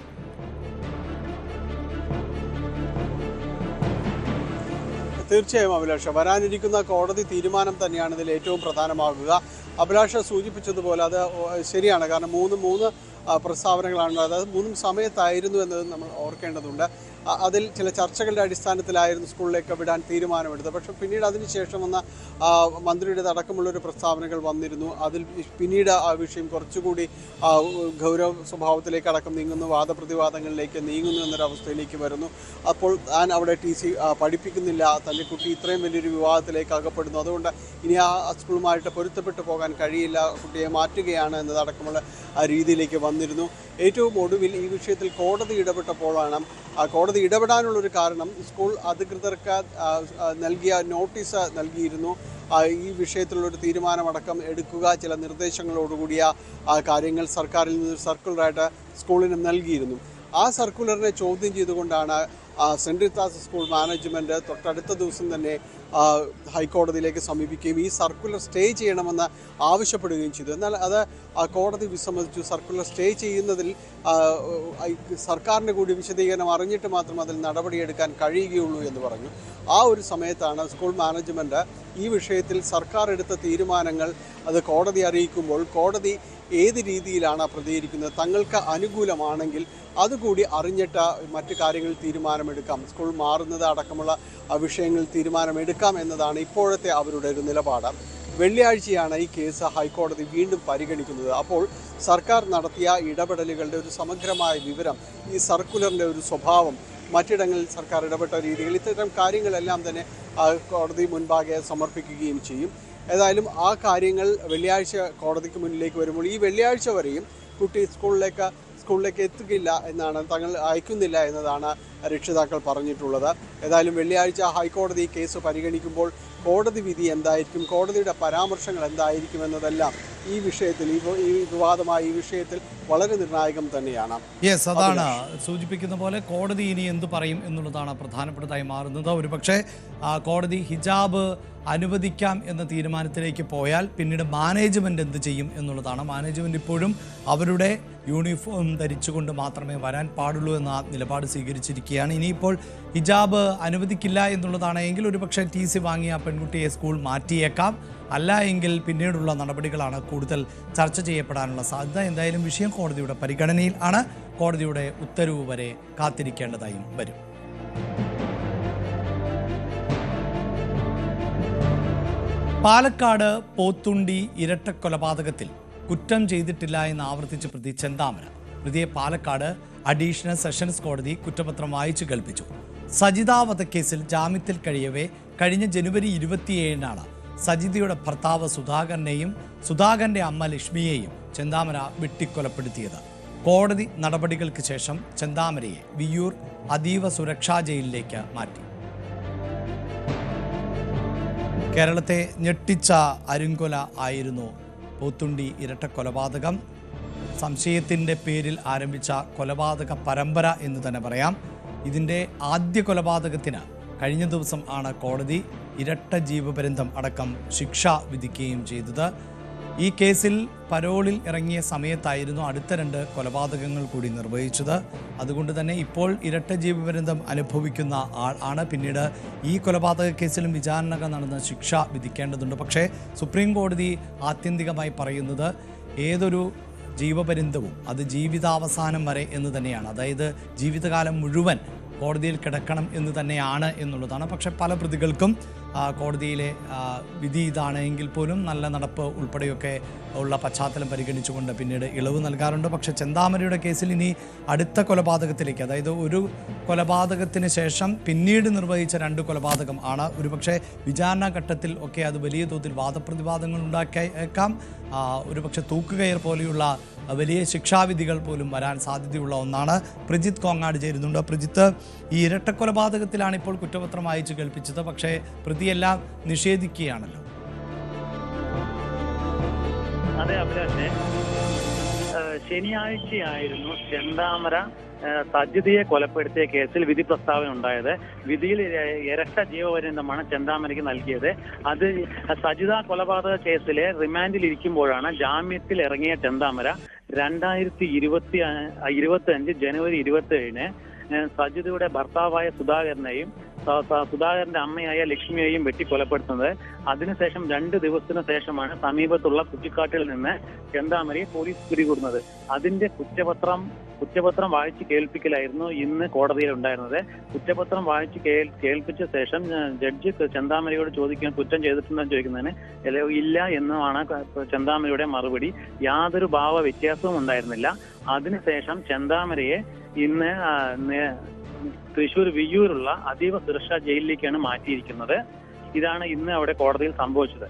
തീർച്ചയായും അഭിലാഷ, വരാനിരിക്കുന്ന കോടതി തീരുമാനം തന്നെയാണ് ഇതിൽ ഏറ്റവും പ്രധാനമാകുക. അഭിലാഷ സൂചിപ്പിച്ചതുപോലെ അത് ശരിയാണ്. കാരണം മൂന്ന് പ്രസ്താവനകളാണ്. അതായത് 3 സമയത്തായിരുന്നു എന്നത് നമ്മൾ ഓർക്കേണ്ടതുണ്ട്. അതിൽ ചില ചർച്ചകളുടെ അടിസ്ഥാനത്തിലായിരുന്നു സ്കൂളിലേക്ക് വിടാൻ തീരുമാനമെടുത്തത്. പക്ഷേ പിന്നീട് അതിനുശേഷം വന്ന മന്ത്രിയുടെ അടക്കമുള്ളൊരു പ്രസ്താവനകൾ വന്നിരുന്നു. അതിൽ പിന്നീട് ആ വിഷയം കുറച്ചുകൂടി ഗൗരവ സ്വഭാവത്തിലേക്ക് അടക്കം നീങ്ങുന്നു, വാദപ്രതിവാദങ്ങളിലേക്ക് നീങ്ങുന്നു എന്നൊരവസ്ഥയിലേക്ക് വരുന്നു. അപ്പോൾ താൻ അവിടെ TC പഠിപ്പിക്കുന്നില്ല, തൻ്റെ കുട്ടി ഇത്രയും വലിയൊരു വിവാദത്തിലേക്ക് അകപ്പെടുന്നു, അതുകൊണ്ട് ഇനി ആ സ്കൂളുമായിട്ട് പൊരുത്തപ്പെട്ടു പോകാൻ കഴിയില്ല, കുട്ടിയെ മാറ്റുകയാണ് എന്നതടക്കമുള്ള രീതിയിലേക്ക് വന്നിരുന്നു. ഏറ്റവും ഒടുവിൽ ഈ വിഷയത്തിൽ കോടതി ഇടപെട്ടപ്പോഴാണ് കോടതി ഇടപെടാനുള്ളൊരു കാരണം സ്കൂൾ അധികൃതർക്ക് നൽകിയ നോട്ടീസ് നൽകിയിരുന്നു. ഈ വിഷയത്തിലുള്ളൊരു തീരുമാനമടക്കം എടുക്കുക, ചില നിർദ്ദേശങ്ങളോടുകൂടിയ കാര്യങ്ങൾ സർക്കാരിൽ നിന്ന് സർക്കുലറായിട്ട് സ്കൂളിന് നൽകിയിരുന്നു. ആ സർക്കുലറിനെ ചോദ്യം ചെയ്തുകൊണ്ടാണ് സെൻറ് റീത്താസ് സ്കൂൾ മാനേജ്മെൻറ്റ് തൊട്ടടുത്ത ദിവസം തന്നെ ഹൈക്കോടതിയിലേക്ക് സമീപിക്കുകയും ഈ സർക്കുലർ സ്റ്റേ ചെയ്യണമെന്ന് ആവശ്യപ്പെടുകയും ചെയ്തു. എന്നാൽ അത് കോടതി വിസമ്മതിച്ചു. സർക്കുലർ സ്റ്റേ ചെയ്യുന്നതിൽ സർക്കാരിൻ്റെ കൂടി വിശദീകരണം അറിഞ്ഞിട്ട് മാത്രം അതിൽ നടപടിയെടുക്കാൻ കഴിയുകയുള്ളൂ എന്ന് പറഞ്ഞു. ആ ഒരു സമയത്താണ് സ്കൂൾ മാനേജ്മെൻറ്റ് ഈ വിഷയത്തിൽ സർക്കാർ എടുത്ത തീരുമാനങ്ങൾ അത് കോടതി അറിയിക്കുമ്പോൾ കോടതി ഏത് രീതിയിലാണ് പ്രതികരിക്കുന്നത്, തങ്ങൾക്ക് അനുകൂലമാണെങ്കിൽ അതുകൂടി അറിഞ്ഞിട്ട് മറ്റു കാര്യങ്ങളിൽ തീരുമാനമെടുക്കാം, സ്കൂൾ മാറുന്നത് അടക്കമുള്ള വിഷയങ്ങളിൽ തീരുമാനമെടുക്കാം എന്നതാണ് ഇപ്പോഴത്തെ അവരുടെ ഒരു നിലപാട്. വെള്ളിയാഴ്ചയാണ് ഈ കേസ് ഹൈക്കോടതി വീണ്ടും പരിഗണിക്കുന്നത്. അപ്പോൾ സർക്കാർ നടത്തിയ ഇടപെടലുകളുടെ ഒരു സമഗ്രമായ വിവരം, ഈ സർക്കുലറിൻ്റെ ഒരു സ്വഭാവം, മറ്റിടങ്ങളിൽ സർക്കാർ ഇടപെട്ട രീതികൾ, ഇത്തരം കാര്യങ്ങളെല്ലാം തന്നെ കോടതി മുൻപാകെ സമർപ്പിക്കുകയും ചെയ്യും. ഏതായാലും ആ കാര്യങ്ങൾ വെള്ളിയാഴ്ച കോടതിക്ക് മുന്നിലേക്ക് വരുമ്പോൾ ഈ വെള്ളിയാഴ്ച വരെയും കുട്ടി സ്കൂളിലേക്ക് എത്തുകയില്ല എന്നാണ്, തങ്ങൾ അയക്കുന്നില്ല എന്നതാണ് രക്ഷിതാക്കൾ പറഞ്ഞിട്ടുള്ളത്. ഏതായാലും വെള്ളിയാഴ്ച ഹൈക്കോടതി കേസ് പരിഗണിക്കുമ്പോൾ കോടതി വിധി എന്തായിരിക്കും, കോടതിയുടെ പരാമർശങ്ങൾ എന്തായിരിക്കും എന്നതെല്ലാം ഈ വിഷയത്തിൽ, ഈ വിവാദമായ ഈ വിഷയത്തിൽ വളരെ നിർണായകം തന്നെയാണ്. യെസ്, അതാണ് സൂചിപ്പിക്കുന്ന പോലെ കോടതി ഇനി എന്ത് പറയും എന്നുള്ളതാണ് പ്രധാനപ്പെട്ടതായി മാറുന്നത്. ഒരുപക്ഷെ കോടതി ഹിജാബ് അനുവദിക്കാം എന്ന തീരുമാനത്തിലേക്ക് പോയാൽ പിന്നീട് മാനേജ്മെൻറ്റ് എന്ത് ചെയ്യും എന്നുള്ളതാണ്. മാനേജ്മെൻറ്റ് ഇപ്പോഴും അവരുടെ യൂണിഫോം ധരിച്ചുകൊണ്ട് മാത്രമേ വരാൻ പാടുള്ളൂ എന്ന നിലപാട് സ്വീകരിച്ചിരിക്കുക. കാത്തിരിക്കുകയാണ്. ഇനിയിപ്പോൾ ഹിജാബ് അനുവദിക്കില്ല എന്നുള്ളതാണ് എങ്കിൽ ഒരുപക്ഷെ TC വാങ്ങിയ പെൺകുട്ടിയെ സ്കൂൾ മാറ്റിയേക്കാം. അല്ല എങ്കിൽ പിന്നീടുള്ള നടപടികളാണ് കൂടുതൽ ചർച്ച ചെയ്യപ്പെടാനുള്ള സാധ്യത. എന്തായാലും വിഷയം കോടതിയുടെ പരിഗണനയിൽ ആണ്. കോടതിയുടെ ഉത്തരവ് വരെ കാത്തിരിക്കേണ്ടതായും വരും. പാലക്കാട് പോത്തുണ്ടി ഇരട്ടക്കൊലപാതകത്തിൽ കുറ്റം ചെയ്തിട്ടില്ല എന്ന് ആവർത്തിച്ച് പ്രതി ചെന്താമര. പ്രതിയെ പാലക്കാട് അഡീഷണൽ സെഷൻസ് കോടതി കുറ്റപത്രം വായിച്ചു കേൾപ്പിച്ചു. സജിത വധക്കേസിൽ ജാമ്യത്തിൽ കഴിയവേ കഴിഞ്ഞ ജനുവരി 27-നാണ് സജിതയുടെ ഭർത്താവ് സുധാകരനെയും സുധാകരന്റെ അമ്മ ലക്ഷ്മിയെയും ചെന്താമര വെട്ടിക്കൊലപ്പെടുത്തിയത്. കോടതി നടപടികൾക്ക് ശേഷം ചെന്താമരയെ വിയ്യൂർ അതീവ സുരക്ഷാ ജയിലിലേക്ക് മാറ്റി. കേരളത്തെ ഞെട്ടിച്ച അരുങ്കൊല ആയിരുന്നു പോത്തുണ്ടി ഇരട്ടക്കൊലപാതകം. സംശയത്തിൻ്റെ പേരിൽ ആരംഭിച്ച കൊലപാതക പരമ്പര എന്ന് തന്നെ പറയാം. ഇതിൻ്റെ ആദ്യ കൊലപാതകത്തിന് കഴിഞ്ഞ ദിവസം ആണ് കോടതി ഇരട്ട ജീവപര്യന്തം അടക്കം ശിക്ഷ വിധിക്കുകയും ചെയ്തത്. ഈ കേസിൽ പരോളിൽ ഇറങ്ങിയ സമയത്തായിരുന്നു അടുത്ത 2 കൊലപാതകങ്ങൾ കൂടി നിർവഹിച്ചത്. അതുകൊണ്ട് തന്നെ ഇപ്പോൾ ഇരട്ട ജീവപര്യന്തം അനുഭവിക്കുന്ന ആൾ ആണ്. പിന്നീട് ഈ കൊലപാതക കേസിലും വിചാരണകൾ നടന്ന് ശിക്ഷ വിധിക്കേണ്ടതുണ്ട്. പക്ഷേ സുപ്രീം കോടതി ആത്യന്തികമായി പറയുന്നത് ഏതൊരു ജീവപര്യന്തവും അത് ജീവിതാവസാനം വരെ എന്ന് തന്നെയാണ്. അതായത് ജീവിതകാലം മുഴുവൻ കോടതിയിൽ കിടക്കണം എന്ന് തന്നെയാണ് എന്നുള്ളതാണ്. പക്ഷെ പല പ്രതികൾക്കും കോടതിയിലെ വിധി ഇതാണ് എങ്കിൽ പോലും നല്ല നടപ്പ് ഉൾപ്പെടെയൊക്കെ ഉള്ള പശ്ചാത്തലം പരിഗണിച്ചുകൊണ്ട് പിന്നീട് ഇളവ് നൽകാറുണ്ട്. പക്ഷേ ചെന്താമരയുടെ കേസിൽ ഇനി അടുത്ത കൊലപാതകത്തിലേക്ക്, അതായത് ഒരു കൊലപാതകത്തിന് ശേഷം പിന്നീട് നിർവഹിച്ച 2 കൊലപാതകം ആണ്. ഒരുപക്ഷെ വിചാരണ ഘട്ടത്തിൽ ഒക്കെ അത് വലിയ തോതിൽ വാദപ്രതിവാദങ്ങൾ ഉണ്ടാക്കിയേക്കാം. ഒരുപക്ഷെ തൂക്കുകയർ പോലെയുള്ള വലിയ ശിക്ഷാവിധികൾ പോലും വരാൻ സാധ്യതയുള്ള ഒന്നാണ്. പ്രജിത്ത് കോങ്ങാട് ചേരുന്നുണ്ട്. പ്രജിത്ത്, ഈ ഇരട്ടക്കൊലപാതകത്തിലാണ് ഇപ്പോൾ കുറ്റപത്രം വായിച്ചു കേൾപ്പിച്ചത്. പക്ഷേ പ്രതിയെല്ലാം നിഷേധിക്കുകയാണല്ലോ. അതെ അഭിലാഷേ, ശനിയാഴ്ചയായിരുന്നു ചെന്താമര സജിതയെ കൊലപ്പെടുത്തിയ കേസിൽ വിധി പ്രസ്താവന ഉണ്ടായത്. വിധിയിൽ ഇരട്ട ജീവപര്യന്തമാണ് ചെന്താമരയ്ക്ക് നൽകിയത്. അത് സജിത കൊലപാതക കേസിലെ റിമാൻഡിൽ ഇരിക്കുമ്പോഴാണ് ജാമ്യത്തിൽ ഇറങ്ങിയ ചെന്താമര 2025 ജനുവരി 27-ന് സജിതയുടെ ഭർത്താവായ സുധാകരനെയും സുധാകരന്റെ അമ്മയായ ലക്ഷ്മിയെയും വെട്ടിക്കൊലപ്പെടുത്തുന്നത്. അതിനുശേഷം 2 ദിവസത്തിന് ശേഷമാണ് സമീപത്തുള്ള കുറ്റിക്കാട്ടിൽ നിന്ന് ചെന്താമരയെ പോലീസ് പിടികൂടുന്നത്. അതിന്റെ കുറ്റപത്രം വായിച്ച് കേൾപ്പിക്കലായിരുന്നു ഇന്ന് കോടതിയിൽ ഉണ്ടായിരുന്നത്. കുറ്റപത്രം വായിച്ച് കേൾപ്പിച്ച ശേഷം ജഡ്ജി ചെന്താമരയോട് കുറ്റം ചെയ്തിട്ടുണ്ടെന്ന് ചോദിക്കുന്നതിന് ഇല്ല എന്നുമാണ് ചെന്താമരയുടെ മറുപടി. യാതൊരു ഭാവ വ്യത്യാസവും ഉണ്ടായിരുന്നില്ല. അതിനുശേഷം ചെന്താമരയെ ഇന്ന് തൃശ്ശൂർ വിയ്യൂരുള്ള അതീവ സുരക്ഷാ ജയിലിലേക്കാണ് മാറ്റിയിരിക്കുന്നത്. ഇതാണ് ഇന്ന് അവിടെ കോടതിയിൽ സംഭവിച്ചത്.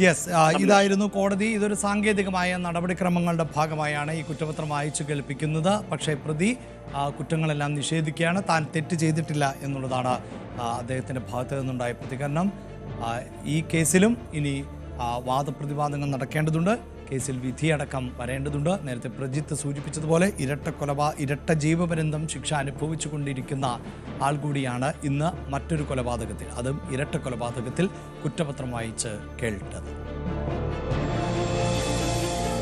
യെസ്, ഇതായിരുന്നു കോടതി. ഇതൊരു സാങ്കേതികമായ നടപടിക്രമങ്ങളുടെ ഭാഗമായാണ് ഈ കുറ്റപത്രം വായിച്ചു കേൾപ്പിക്കുന്നത്. പക്ഷേ പ്രതി കുറ്റങ്ങളെല്ലാം നിഷേധിക്കുകയാണ്. താൻ തെറ്റ് ചെയ്തിട്ടില്ല എന്നുള്ളതാണ് അദ്ദേഹത്തിൻ്റെ ഭാഗത്ത് നിന്നുണ്ടായ പ്രതികരണം. ഈ കേസിലും ഇനി വാദപ്രതിവാദങ്ങൾ നടക്കേണ്ടതുണ്ട്. കേസിൽ വിധിയടക്കം വരേണ്ടതുണ്ട്. നേരത്തെ പ്രജിത്ത് സൂചിപ്പിച്ചതുപോലെ ഇരട്ട ജീവപര്യന്തം ശിക്ഷ അനുഭവിച്ചു കൊണ്ടിരിക്കുന്ന ആൾ കൂടിയാണ് ഇന്ന് മറ്റൊരു കൊലപാതകത്തിൽ, അതും ഇരട്ട കൊലപാതകത്തിൽ കുറ്റപത്രം വായിച്ച് കേട്ടത്.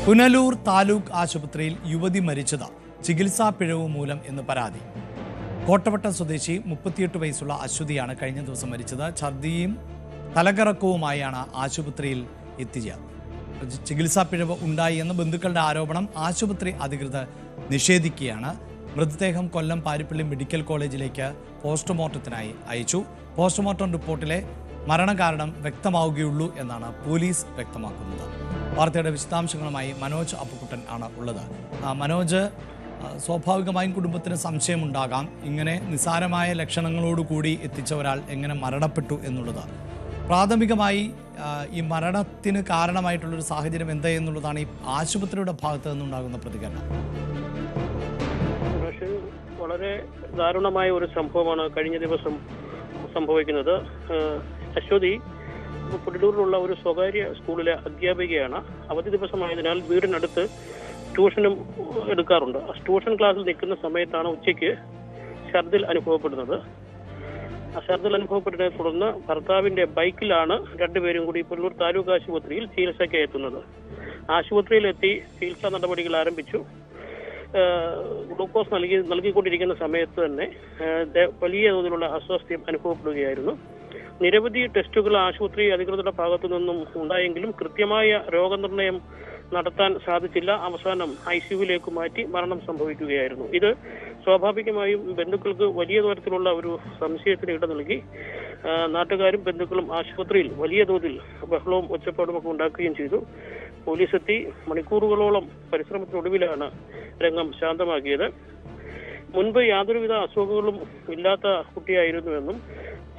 പുനലൂർ താലൂക്ക് ആശുപത്രിയിൽ യുവതി മരിച്ചത് ചികിത്സാ പിഴവ് മൂലം എന്ന് പരാതി. കോട്ടവട്ടം സ്വദേശി 38 വയസ്സുള്ള അശ്വതിയാണ് കഴിഞ്ഞ ദിവസം മരിച്ചത്. ഛർദിയും തലകറക്കവുമായാണ് ആശുപത്രിയിൽ എത്തിയത്. ചികിത്സാ പിഴവ് ഉണ്ടായി എന്ന ബന്ധുക്കളുടെ ആരോപണം ആശുപത്രി അധികൃതർ നിഷേധിക്കുകയാണ്. മൃതദേഹം കൊല്ലം പാരിപ്പള്ളി മെഡിക്കൽ കോളേജിലേക്ക് പോസ്റ്റ്മോർട്ടത്തിനായി അയച്ചു. പോസ്റ്റ്മോർട്ടം റിപ്പോർട്ടിലെ മരണകാരണം വ്യക്തമാവുകയുള്ളൂ എന്നാണ് പോലീസ് വ്യക്തമാക്കുന്നത്. വാർത്തയുടെ വിശദാംശങ്ങളുമായി മനോജ് അപ്പുക്കുട്ടൻ ആണ് ഉള്ളത്. മനോജ്, സ്വാഭാവികമായും കുടുംബത്തിന് സംശയമുണ്ടാകാം. ഇങ്ങനെ നിസ്സാരമായ ലക്ഷണങ്ങളോടുകൂടി എത്തിച്ച ഒരാൾ എങ്ങനെ മരണപ്പെട്ടു എന്നുള്ളത്. പ്രാഥമികമായി ഈ മരണത്തിന് കാരണമായിട്ടുള്ളൊരു സാഹചര്യം എന്താ എന്നുള്ളതാണ് ഈ ആശുപത്രിയുടെ ഭാഗത്ത് നിന്നുണ്ടാകുന്ന പ്രതികരണം. വളരെ ദാരുണമായ ഒരു സംഭവമാണ് കഴിഞ്ഞ ദിവസം സംഭവിക്കുന്നത്. അശ്വതി പുനലൂരിലുള്ള ഒരു സ്വകാര്യ സ്കൂളിലെ അധ്യാപികയാണ്. അവധി ദിവസമായതിനാൽ വീടിനടുത്ത് ട്യൂഷനും എടുക്കാറുണ്ട്. ട്യൂഷൻ ക്ലാസ്സിൽ നിൽക്കുന്ന സമയത്താണ് ഉച്ചയ്ക്ക് ഛർദിൽ അനുഭവപ്പെടുന്നത്. ഛർദിൽ അനുഭവപ്പെട്ടതിനെ തുടർന്ന് ഭർത്താവിന്റെ ബൈക്കിലാണ് 2 പേരും കൂടി പുനലൂർ താലൂക്ക് ആശുപത്രിയിൽ ചികിത്സയ്ക്ക് എത്തുന്നത്. ആശുപത്രിയിലെത്തി ചികിത്സാ നടപടികൾ ആരംഭിച്ചു. ഗ്ലൂക്കോസ് നൽകിക്കൊണ്ടിരിക്കുന്ന സമയത്ത് തന്നെ വലിയ തോതിലുള്ള അസ്വാസ്ഥ്യം അനുഭവപ്പെടുകയായിരുന്നു. നിരവധി ടെസ്റ്റുകൾ ആശുപത്രി അധികൃതരുടെ ഭാഗത്തു നിന്നും ഉണ്ടായെങ്കിലും കൃത്യമായ രോഗനിർണയം നടത്താൻ സാധിച്ചില്ല. അവസാനം ICUവിലേക്ക് മാറ്റി മരണം സംഭവിക്കുകയായിരുന്നു. ഇത് സ്വാഭാവികമായും ബന്ധുക്കൾക്ക് വലിയ തരത്തിലുള്ള ഒരു സംശയത്തിന് ഇട നൽകി. നാട്ടുകാരും ബന്ധുക്കളും ആശുപത്രിയിൽ വലിയ തോതിൽ ബഹളവും ഒച്ചപ്പാടുമൊക്കെ ഉണ്ടാക്കുകയും ചെയ്തു. പോലീസ് എത്തി മണിക്കൂറുകളോളം പരിശ്രമത്തിനൊടുവിലാണ് രംഗം ശാന്തമാക്കിയത്. മുൻപ് യാതൊരുവിധ അസുഖങ്ങളും ഇല്ലാത്ത കുട്ടിയായിരുന്നുവെന്നും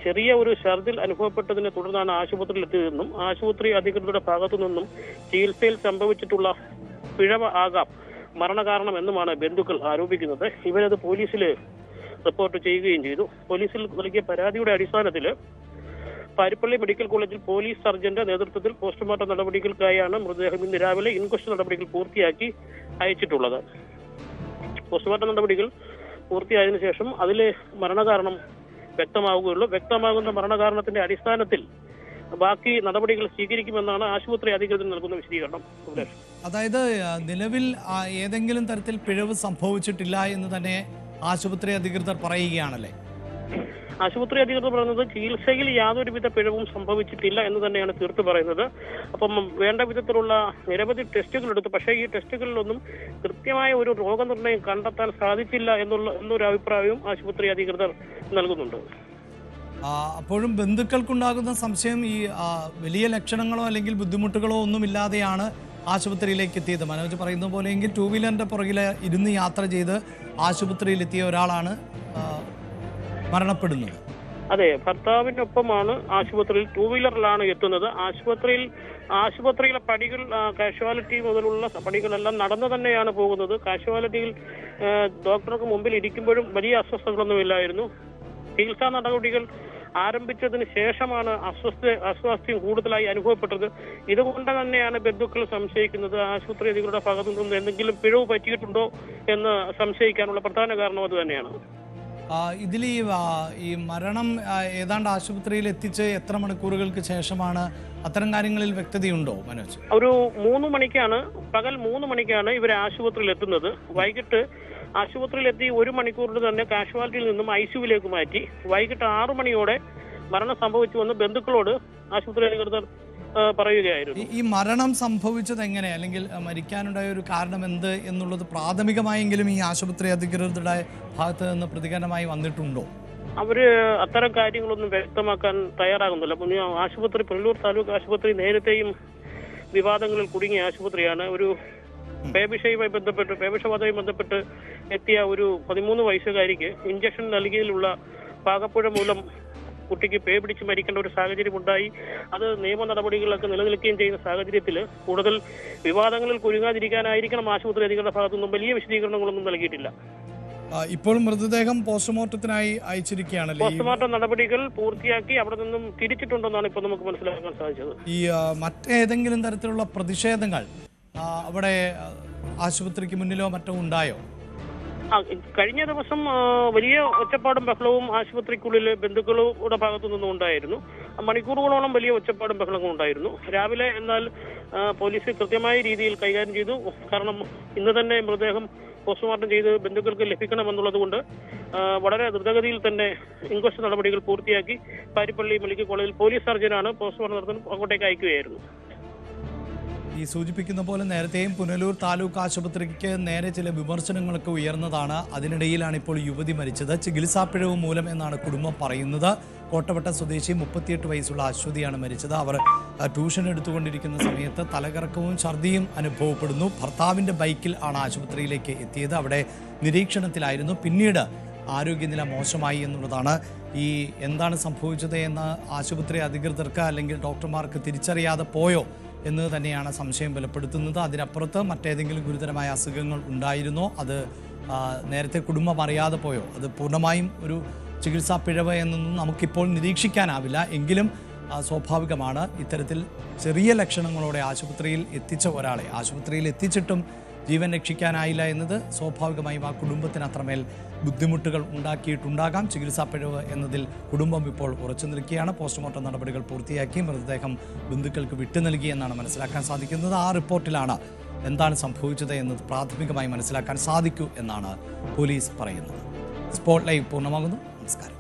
ചെറിയ ഒരു ഛർദിൽ അനുഭവപ്പെട്ടതിനെ തുടർന്നാണ് ആശുപത്രിയിൽ എത്തിയതെന്നും ആശുപത്രി അധികൃതരുടെ ഭാഗത്തു നിന്നും ചികിത്സയിൽ സംഭവിച്ചിട്ടുള്ള പിഴവ് ആകാം മരണകാരണം എന്നുമാണ് ബന്ധുക്കൾ ആരോപിക്കുന്നത്. ഇവരത് പോലീസിൽ റിപ്പോർട്ട് ചെയ്യുകയും ചെയ്തു. പോലീസിൽ നൽകിയ പരാതിയുടെ അടിസ്ഥാനത്തിൽ പാരിപ്പള്ളി മെഡിക്കൽ കോളേജിൽ പോലീസ് സർജന്റെ നേതൃത്വത്തിൽ പോസ്റ്റ്മോർട്ടം നടപടികൾക്കായാണ് മൃതദേഹം ഇന്ന് രാവിലെ ഇൻക്വസ്റ്റ് നടപടികൾ പൂർത്തിയാക്കി അയച്ചിട്ടുള്ളത്. പോസ്റ്റ്മോർട്ടം നടപടികൾ പൂർത്തിയായതിനു ശേഷം അതിലെ മരണകാരണം വ്യക്തമാവുകയുള്ളൂ. വ്യക്തമാകുന്ന മരണകാരണത്തിന്റെ അടിസ്ഥാനത്തിൽ ബാക്കി നടപടികൾ സ്വീകരിക്കുമെന്നാണ് ആശുപത്രി അധികൃതർ നൽകുന്ന വിശദീകരണം. അതായത് നിലവിൽ ഏതെങ്കിലും തരത്തിൽ പിഴവ് സംഭവിച്ചിട്ടില്ല എന്ന് തന്നെ ആശുപത്രി അധികൃതർ പറയുകയാണല്ലേ? ആശുപത്രി അധികൃതർ പറയുന്നത് ചികിത്സയിൽ യാതൊരുവിധ പിഴവും സംഭവിച്ചിട്ടില്ല എന്ന് തന്നെയാണ് തീർത്തു പറയുന്നത്. അപ്പം വേണ്ട വിധത്തിലുള്ള നിരവധി ടെസ്റ്റുകൾ എടുത്തു. പക്ഷേ ഈ ടെസ്റ്റുകളിലൊന്നും കൃത്യമായ ഒരു രോഗനിർണയം കണ്ടെത്താൻ സാധിച്ചില്ല എന്നൊരു അഭിപ്രായവും ആശുപത്രി അധികൃതർ നൽകുന്നുണ്ട്. അപ്പോഴും ബന്ധുക്കൾക്കുണ്ടാകുന്ന സംശയം ഈ വലിയ ലക്ഷണങ്ങളോ അല്ലെങ്കിൽ ബുദ്ധിമുട്ടുകളോ ഒന്നുമില്ലാതെയാണ് ആശുപത്രിയിലേക്ക് എത്തിയത്. മനോജ് പറയുന്ന പോലെയെങ്കിൽ 2 വീലറിന്റെ പുറകിൽ ഇരുന്ന് യാത്ര ചെയ്ത് ആശുപത്രിയിലെത്തിയ ഒരാളാണ് മരണപ്പെടുന്നത്. അതെ, ഭർത്താവിനൊപ്പമാണ് ആശുപത്രിയിൽ 2 വീലറിലാണ് എത്തുന്നത്. ആശുപത്രിയിലെ പടികൾ, കാഷ്വാലിറ്റി മുതലുള്ള പടികളെല്ലാം നടന്നു തന്നെയാണ് പോകുന്നത്. കാഷ്വാലിറ്റിയിൽ ഡോക്ടർക്ക് മുമ്പിൽ ഇരിക്കുമ്പോഴും വലിയ അസ്വസ്ഥതകളൊന്നുമില്ലായിരുന്നു. ചികിത്സാ നടപടികൾ ആരംഭിച്ചതിന് ശേഷമാണ് അസ്വാസ്ഥ്യം കൂടുതലായി അനുഭവപ്പെട്ടത്. ഇതുകൊണ്ട് തന്നെയാണ് ബന്ധുക്കൾ സംശയിക്കുന്നത് ആശുപത്രി അധികൃതരുടെ ഭാഗത്തു നിന്ന് എന്തെങ്കിലും പിഴവ് പറ്റിയിട്ടുണ്ടോ എന്ന് സംശയിക്കാനുള്ള പ്രധാന കാരണം അത് തന്നെയാണ്. ഇതിൽ ഈ മരണം ഏതാണ്ട് ആശുപത്രിയിൽ എത്തിച്ച് എത്ര മണിക്കൂറുകൾക്ക് ശേഷമാണ്? അത്തരം കാര്യങ്ങളിൽ വ്യക്തതയുണ്ടോ മനോജ്? ഒരു 3 മണിക്കാണ്, പകൽ 3 മണിക്കാണ് ഇവർ ആശുപത്രിയിൽ എത്തുന്നത്. വൈകിട്ട് ആശുപത്രിയിലെത്തി 1 മണിക്കൂറിന് തന്നെ കാഷ്വാലിറ്റിയിൽ നിന്നും ICUവിലേക്ക് മാറ്റി. വൈകിട്ട് 6 മണിയോടെ മരണം സംഭവിച്ചുവെന്ന് ബന്ധുക്കളോട് ആശുപത്രി അധികൃതർ പറയുകയായിരുന്നു. ഈ മരണം സംഭവിച്ചത് എങ്ങനെ, അല്ലെങ്കിൽ മരിക്കാനുണ്ടായ ഒരു കാരണം എന്ത് എന്നുള്ളത് പ്രാഥമികമായെങ്കിലും ഈ ആശുപത്രി അധികൃതരുടെ ഭാഗത്ത് നിന്ന് പ്രതികരണമായി വന്നിട്ടുണ്ടോ? അവര് അത്തരം കാര്യങ്ങളൊന്നും വ്യക്തമാക്കാൻ തയ്യാറാകുന്നില്ല. പുനലൂർ താലൂക്ക് ആശുപത്രി നേരത്തെയും വിവാദങ്ങളിൽ കുടുങ്ങിയ ആശുപത്രിയാണ്. ഒരു പേവിഷബാധയുമായി ബന്ധപ്പെട്ട് എത്തിയ ഒരു 13 വയസ്സുകാരിക്ക് ഇഞ്ചക്ഷൻ നൽകിയതിലുള്ള പാകപ്പുഴ മൂലം കുട്ടിക്ക് പേ പിടിച്ച് മരിക്കേണ്ട ഒരു സാഹചര്യം ഉണ്ടായി. അത് നിയമ നടപടികളൊക്കെ നിലനിൽക്കുകയും ചെയ്യുന്ന സാഹചര്യത്തിൽ കൂടുതൽ വിവാദങ്ങളിൽ കുരുങ്ങാതിരിക്കാനായിരിക്കണം ആശുപത്രി അധികൃതരുടെ ഭാഗത്തുനിന്നും വലിയ വിശദീകരണങ്ങളൊന്നും നൽകിയിട്ടില്ല. ഇപ്പോൾ മൃതദേഹം പോസ്റ്റ്മോർട്ടത്തിനായി അയച്ചിരിക്കുകയാണല്ലോ. പോസ്റ്റ്മോർട്ടം നടപടികൾ പൂർത്തിയാക്കി അവിടെ നിന്നും തിരിച്ചിട്ടുണ്ടെന്നാണ് ഇപ്പോൾ നമുക്ക് മനസ്സിലാക്കാൻ സാധിച്ചത്. ഈ മറ്റേതെങ്കിലും തരത്തിലുള്ള പ്രതിഷേധങ്ങൾ അവിടെ ആശുപത്രിക്ക് മുന്നിലോ മറ്റോ ഉണ്ടായോ? കഴിഞ്ഞ ദിവസം വലിയ ഒച്ചപ്പാടും ബഹളവും ആശുപത്രിക്കുള്ളിൽ ബന്ധുക്കളുടെ ഭാഗത്തു നിന്നും ഉണ്ടായിരുന്നു. മണിക്കൂറുകളോളം വലിയ ഒച്ചപ്പാടും ബഹളങ്ങളും ഉണ്ടായിരുന്നു. രാവിലെ എന്നാൽ പോലീസ് കൃത്യമായ രീതിയിൽ കൈകാര്യം ചെയ്തു. കാരണം ഇന്ന് തന്നെ മൃതദേഹം പോസ്റ്റ്മോർട്ടം ചെയ്ത് ബന്ധുക്കൾക്ക് ലഭിക്കണമെന്നുള്ളത് കൊണ്ട് വളരെ ദ്രുതഗതിയിൽ തന്നെ ഇൻക്വസ്റ്റ് നടപടികൾ പൂർത്തിയാക്കി പാരിപ്പള്ളി മെഡിക്കൽ കോളേജിൽ പോലീസ് സർജനാണ് പോസ്റ്റ്മോർട്ടം നടത്താൻ അങ്ങോട്ടേക്ക് അയക്കുകയായിരുന്നു. ഈ സൂചിപ്പിക്കുന്ന പോലെ നേരത്തെയും പുനലൂർ താലൂക്ക് ആശുപത്രിക്ക് നേരെ ചില വിമർശനങ്ങളൊക്കെ ഉയർന്നതാണ്. അതിനിടയിലാണ് ഇപ്പോൾ യുവതി മരിച്ചത്. ചികിത്സാപ്പിഴവ് മൂലം എന്നാണ് കുടുംബം പറയുന്നത്. കോട്ടവട്ട സ്വദേശി 38 വയസ്സുള്ള അശ്വതിയാണ് മരിച്ചത്. അവർ ട്യൂഷൻ എടുത്തുകൊണ്ടിരിക്കുന്ന സമയത്ത് തലകറക്കവും ഛർദിയും അനുഭവപ്പെടുന്നു. ഭർത്താവിൻ്റെ ബൈക്കിൽ ആണ് ആശുപത്രിയിലേക്ക് എത്തിയത്. അവിടെ നിരീക്ഷണത്തിലായിരുന്നു. പിന്നീട് ആരോഗ്യനില മോശമായി എന്നുള്ളതാണ്. ഈ എന്താണ് സംഭവിച്ചത് എന്ന് ആശുപത്രി അധികൃതർക്ക് അല്ലെങ്കിൽ ഡോക്ടർമാർക്ക് തിരിച്ചറിയാതെ പോയോ എന്ന് തന്നെയാണ് സംശയം ബലപ്പെടുത്തുന്നത്. അതിനപ്പുറത്ത് മറ്റേതെങ്കിലും ഗുരുതരമായ അസുഖങ്ങൾ ഉണ്ടായിരുന്നോ, അത് നേരത്തെ കുടുംബം അറിയാതെ പോയോ, അത് പൂർണ്ണമായും ഒരു ചികിത്സാ പിഴവ് എന്നൊന്നും നമുക്കിപ്പോൾ നിരീക്ഷിക്കാനാവില്ല. എങ്കിലും സ്വാഭാവികമാണ് ഇത്തരത്തിൽ ചെറിയ ലക്ഷണങ്ങളോടെ ആശുപത്രിയിൽ എത്തിച്ച ഒരാളെ ആശുപത്രിയിൽ എത്തിച്ചിട്ടും ജീവൻ രക്ഷിക്കാനായില്ല എന്നത് സ്വാഭാവികമായും ആ കുടുംബത്തിന് അത്രമേൽ ബുദ്ധിമുട്ടുകൾ ഉണ്ടാക്കിയിട്ടുണ്ടാകാം. ചികിത്സാ പിഴവ് എന്നതിൽ കുടുംബം ഇപ്പോൾ ഉറച്ചു നിൽക്കുകയാണ്. പോസ്റ്റ്മോർട്ടം നടപടികൾ പൂർത്തിയാക്കി മൃതദേഹം ബന്ധുക്കൾക്ക് വിട്ടു നൽകിയെന്നാണ് മനസ്സിലാക്കാൻ സാധിക്കുന്നത്. ആ റിപ്പോർട്ടിലാണ് എന്താണ് സംഭവിച്ചത് എന്നത് പ്രാഥമികമായി മനസ്സിലാക്കാൻ സാധിക്കൂ എന്നാണ് പോലീസ് പറയുന്നത്. സ്പോട്ട് ലൈവ് പൂർണ്ണമാകുന്നു. നമസ്കാരം.